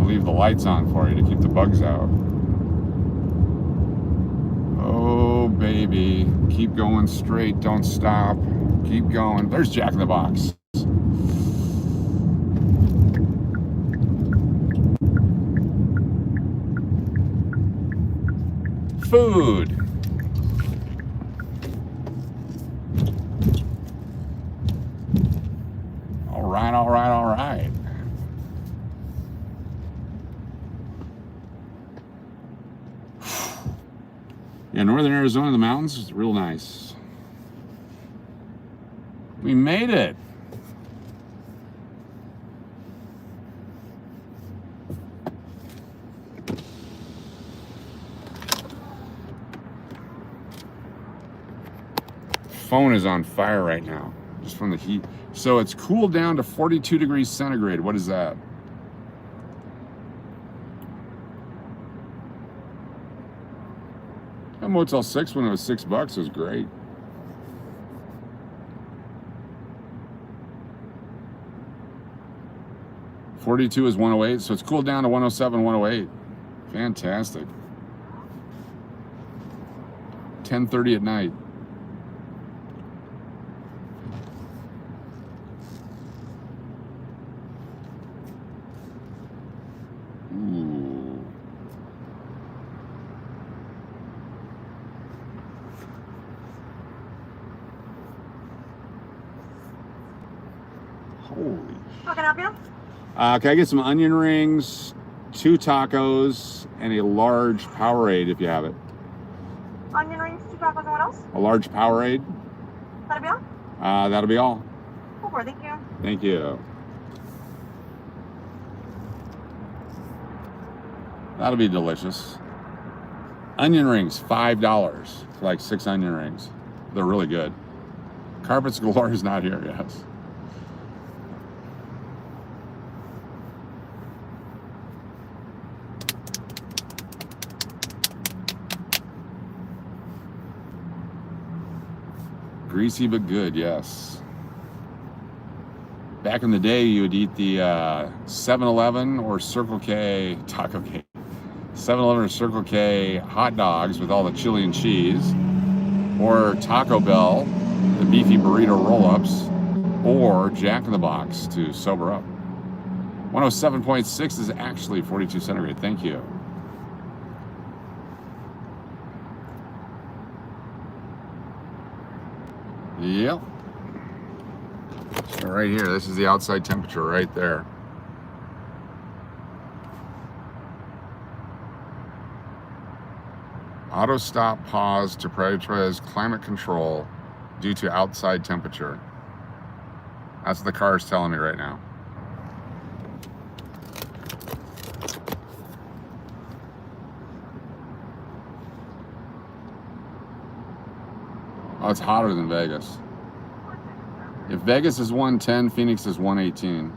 Leave the lights on for you to keep the bugs out. Oh baby, keep going straight, don't stop, keep going. There's Jack in the Box. Food. All right, all right, all right. Yeah, northern Arizona, the mountains is real nice. We made it. Phone is on fire right now, just from the heat. So it's cooled down to 42 degrees centigrade. What is that? That Motel 6 when it was $6 was great. $42 is 108, so it's cooled down to 107, 108. Fantastic. 10:30 at night. Ooh. Holy. How can I help you? Can I get some onion rings, 2 tacos, and a large Powerade if you have it? Onion rings, 2 tacos, and what else? A large Powerade. That'll be all? That'll be all. for. Thank you. Thank you. That'll be delicious. Onion rings, $5 for like 6 onion rings. They're really good. Carpets Galore is not here, yes. Greasy but good, yes. Back in the day, you would eat the 7-Eleven or Circle K Taco Cake. 7-Eleven or Circle K hot dogs with all the chili and cheese, or Taco Bell, the beefy burrito roll-ups, or Jack in the Box to sober up. 107.6 is actually 42 centigrade. Thank you. Yep. So right here, this is the outside temperature right there. Auto stop pause to prioritize climate control due to outside temperature. That's what the car is telling me right now. Oh, it's hotter than Vegas. If Vegas is 110, Phoenix is 118.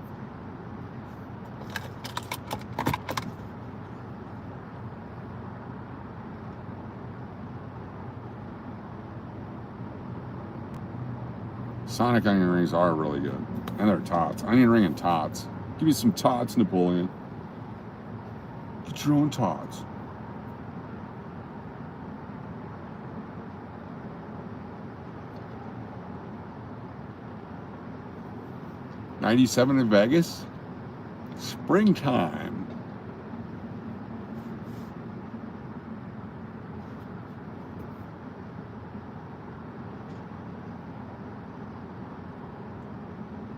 Sonic onion rings are really good. And they're tots. Onion ring and tots. Give me some tots, Napoleon. Get your own tots. '97 in Vegas. Springtime.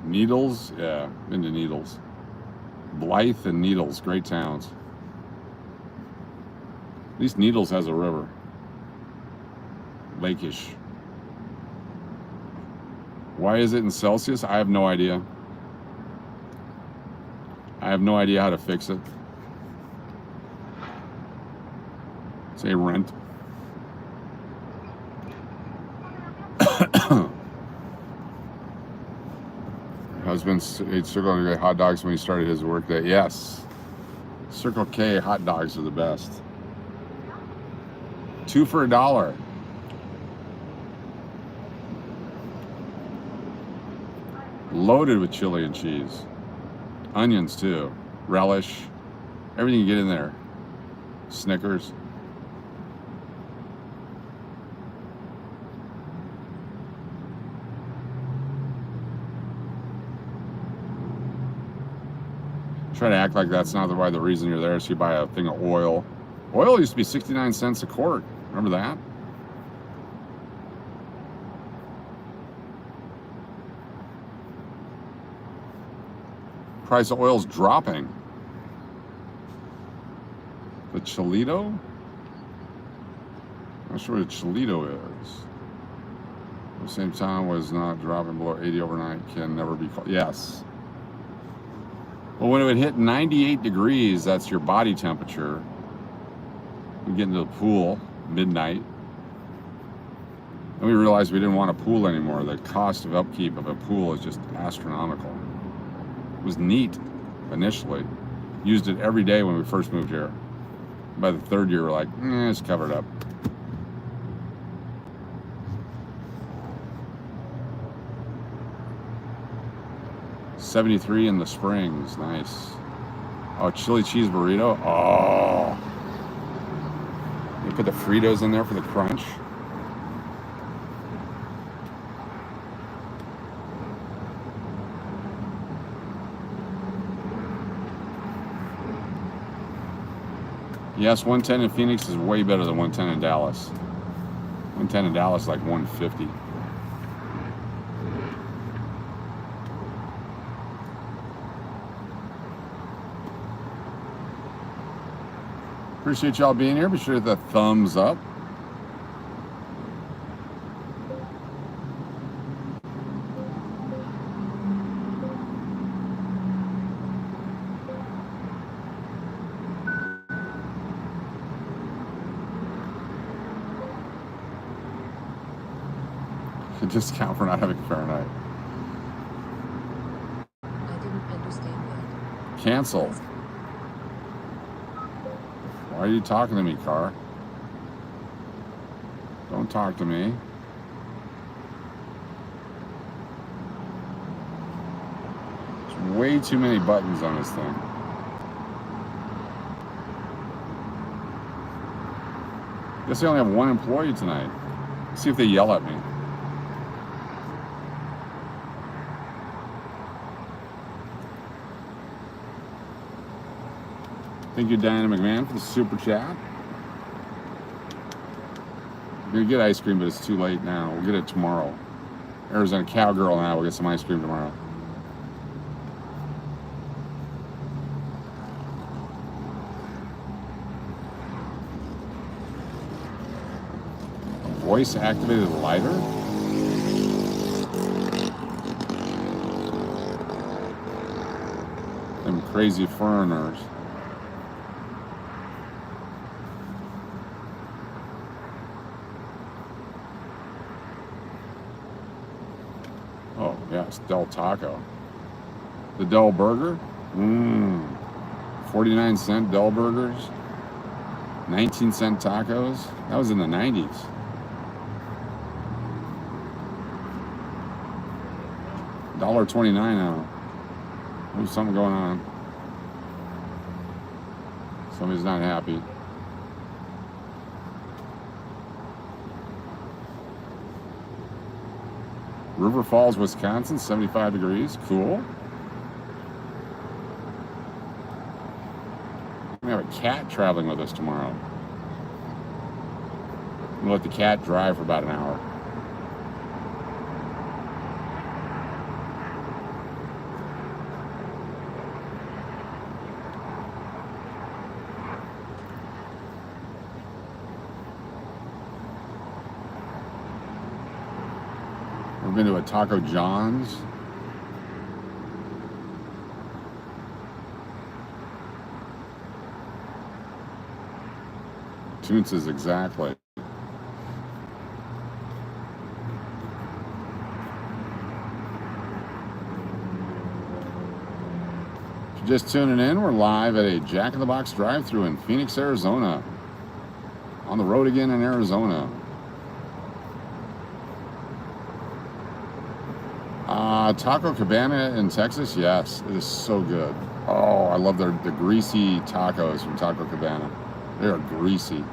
Needles, yeah, been to Needles. Blythe and Needles, great towns. At least Needles has a river. Lakeish. Why is it in Celsius? I have no idea. I have no idea how to fix it. Say rent. Husband ate Circle K hot dogs when he started his workday. Yes. Circle K hot dogs are the best. 2 for $1. Loaded with chili and cheese. Onions too. Relish. Everything you get in there. Snickers. Try to act like that's not the reason you're there, so you buy a thing of oil. Oil used to be 69 cents a quart. Remember that? Price of oil's dropping. The Chilito? Not sure what a Chilito is. At the same time, was not dropping below 80 overnight. Can never be called. Yes. Well, when it would hit 98 degrees, that's your body temperature. We get into the pool, midnight. Then we realized we didn't want a pool anymore. The cost of upkeep of a pool is just astronomical. It was neat initially. Used it every day when we first moved here. By the third year, we're like, it's covered up. '73 in the Springs, nice. Oh, chili cheese burrito. Oh, you put the Fritos in there for the crunch. Yes, 110 in Phoenix is way better than 110 in Dallas. 110 in Dallas is like 150. Appreciate y'all being here. Be sure to hit the thumbs up. A discount for not having Fahrenheit. I didn't understand that. Cancel. Why are you talking to me, car? Don't talk to me. There's way too many buttons on this thing. Guess I only have one employee tonight. Let's see if they yell at me. Thank you, Diana McMahon, for the super chat. We're gonna get ice cream, but it's too late now. We'll get it tomorrow. Arizona Cowgirl and I will get some ice cream tomorrow. A voice-activated lighter? Them crazy foreigners. Yes, Del Taco. The Del Burger? 49-cent Del Burgers. 19-cent tacos. That was in the 90s. $1.29 now. There's something going on. Somebody's not happy. River Falls, Wisconsin, 75 degrees. Cool. We have a cat traveling with us tomorrow. We'll let the cat drive for about an hour. We've been to a Taco John's. Tune says exactly. If you're just tuning in, we're live at a Jack in the Box drive-thru in Phoenix, Arizona. On the road again in Arizona. Taco Cabana in Texas, yes, it is so good. Oh, I love the greasy tacos from Taco Cabana. They are greasy.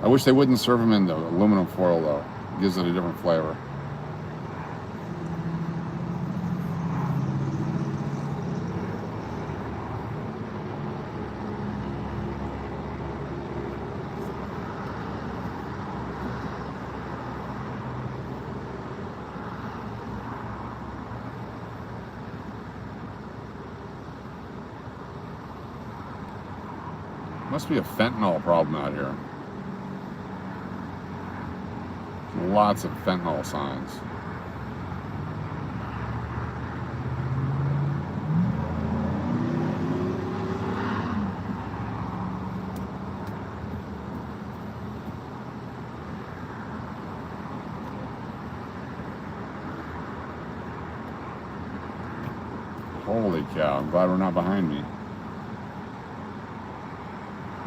I wish they wouldn't serve them in the aluminum foil though. It gives it a different flavor. Must be a fentanyl problem out here. Lots of fentanyl signs. Holy cow, I'm glad we're not behind me.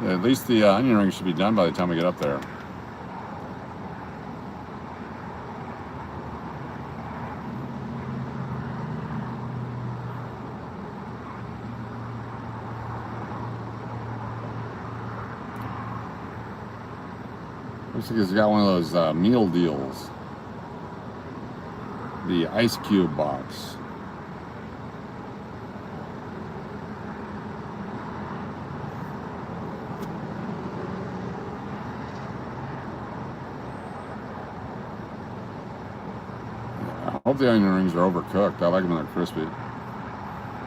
Yeah, at least the onion rings should be done by the time we get up there. Looks like he's got one of those meal deals. The ice cube box. I hope the onion rings are overcooked. I like them when they're crispy.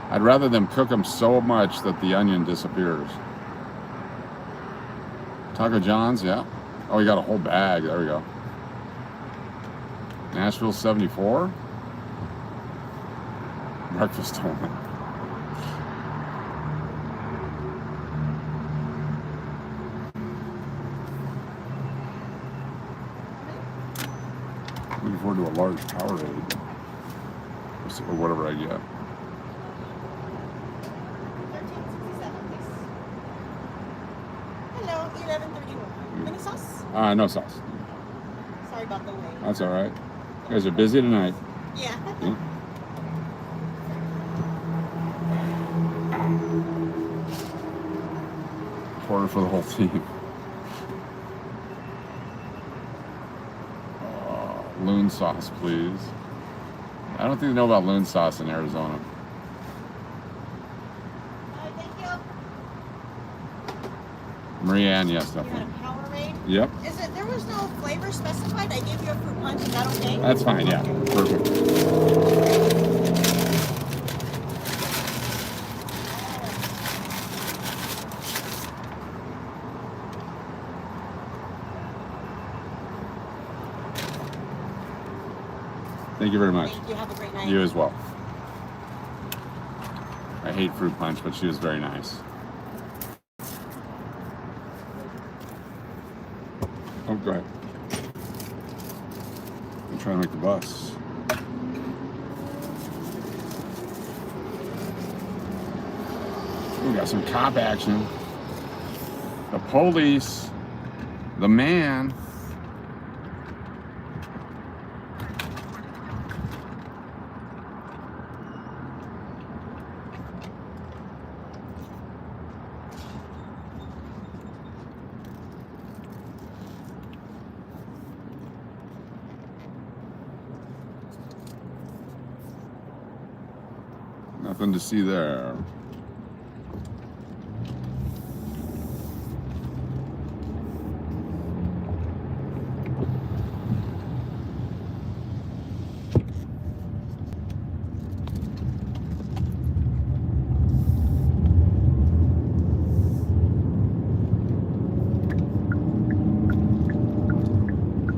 I'd rather them cook them so much that the onion disappears. Taco John's, yeah. Oh, we got a whole bag. There we go. Nashville 74. Breakfast only. Looking forward to a large Powerade. Or whatever I get. 1367, please. Hello, 1131. Any sauce? No sauce. Sorry about the wait. That's all right. You guys are busy tonight. Yeah. Yeah. Order for the whole team. Loon sauce, please. I don't think they know about loon sauce in Arizona. Alright, thank you. Maria Ann, yes, You had definitely. a Powerade? Yep, There was no flavor specified? I gave you a fruit punch, is that okay? that's fine, yeah. Okay. Perfect. Thank you very much. Thank you, have a great night. You as well. I hate fruit punch, but she was very nice. Oh, go ahead. I'm trying to make the bus. We got some cop action. The police, the man. Nothing to see there.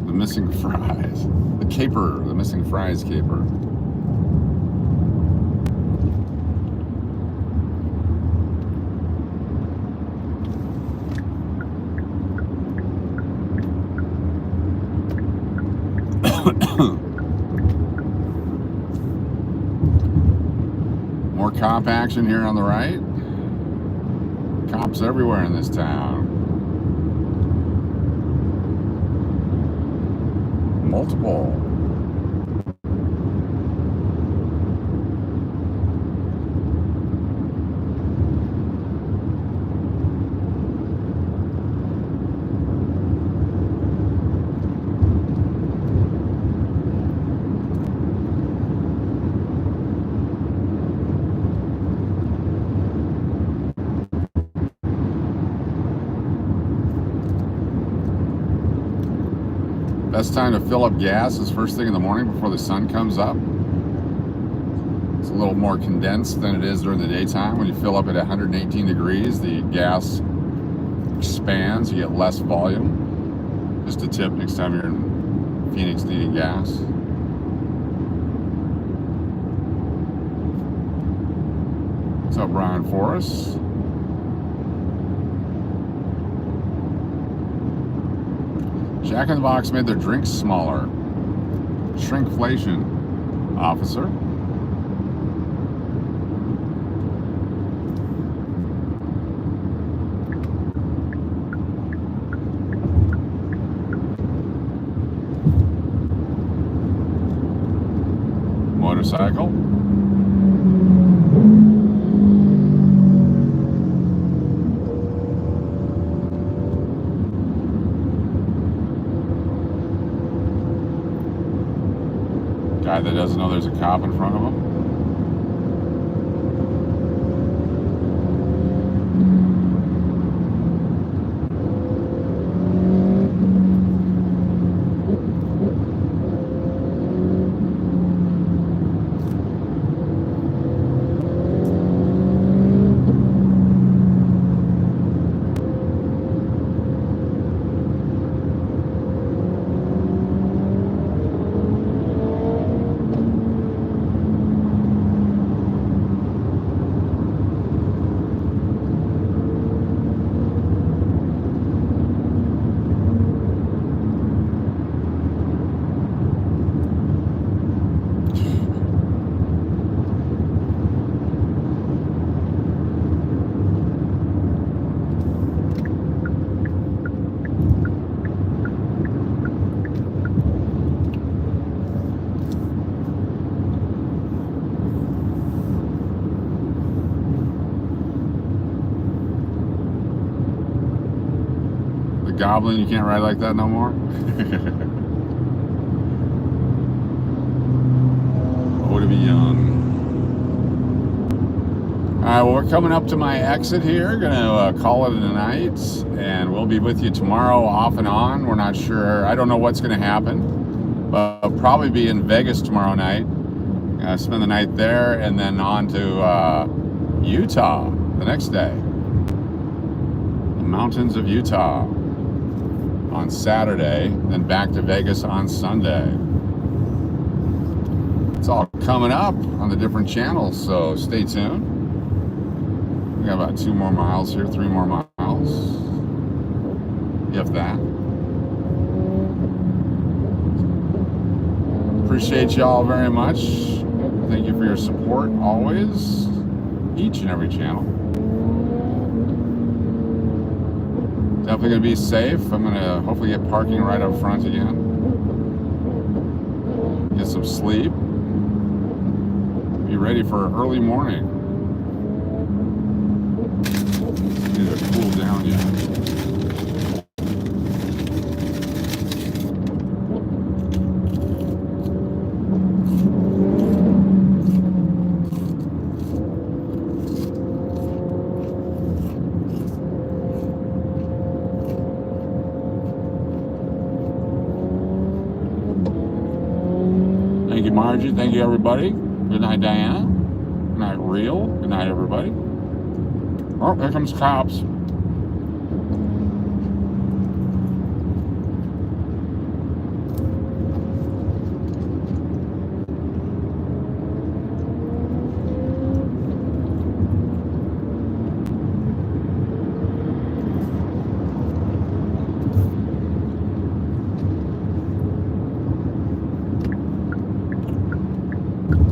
The missing fries. The caper, the missing fries caper. More cop action here on the right. Cops everywhere in this town. Multiple. Best time to fill up gas is first thing in the morning before the sun comes up. It's a little more condensed than it is during the daytime. When you fill up at 118 degrees, the gas expands, you get less volume. Just a tip next time you're in Phoenix needing gas. What's up, Brian Forrest? Jack in the Box made their drinks smaller. Shrinkflation, officer. Motorcycle. Guy that doesn't know there's a cop in front of him. The Goblin, you can't ride like that no more? Oh, to be young. Alright, well, we're coming up to my exit here. Gonna call it a night, and we'll be with you tomorrow off and on. We're not sure. I don't know what's gonna happen, but I'll probably be in Vegas tomorrow night. Spend the night there, and then on to Utah the next day. The mountains of Utah on Saturday, then back to Vegas on Sunday. It's all coming up on the different channels, so stay tuned. We got about 2 more miles here, 3 more miles, if that. Appreciate y'all very much. Thank you for your support always, each and every channel. Definitely gonna be safe. I'm gonna hopefully get parking right up front again. Get some sleep. Be ready for early morning. Need to cool down yet. Thank you, Margie. Thank you, everybody. Good night, Diana. Good night, Real. Good night, everybody. Oh, here comes cops.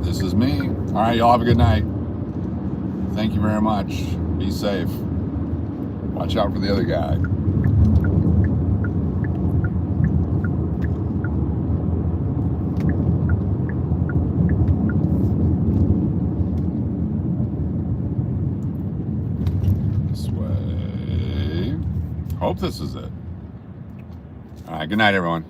This is me. All right, y'all have a good night. Thank you very much. Be safe. Watch out for the other guy. This way. Hope this is it. All right, good night, everyone.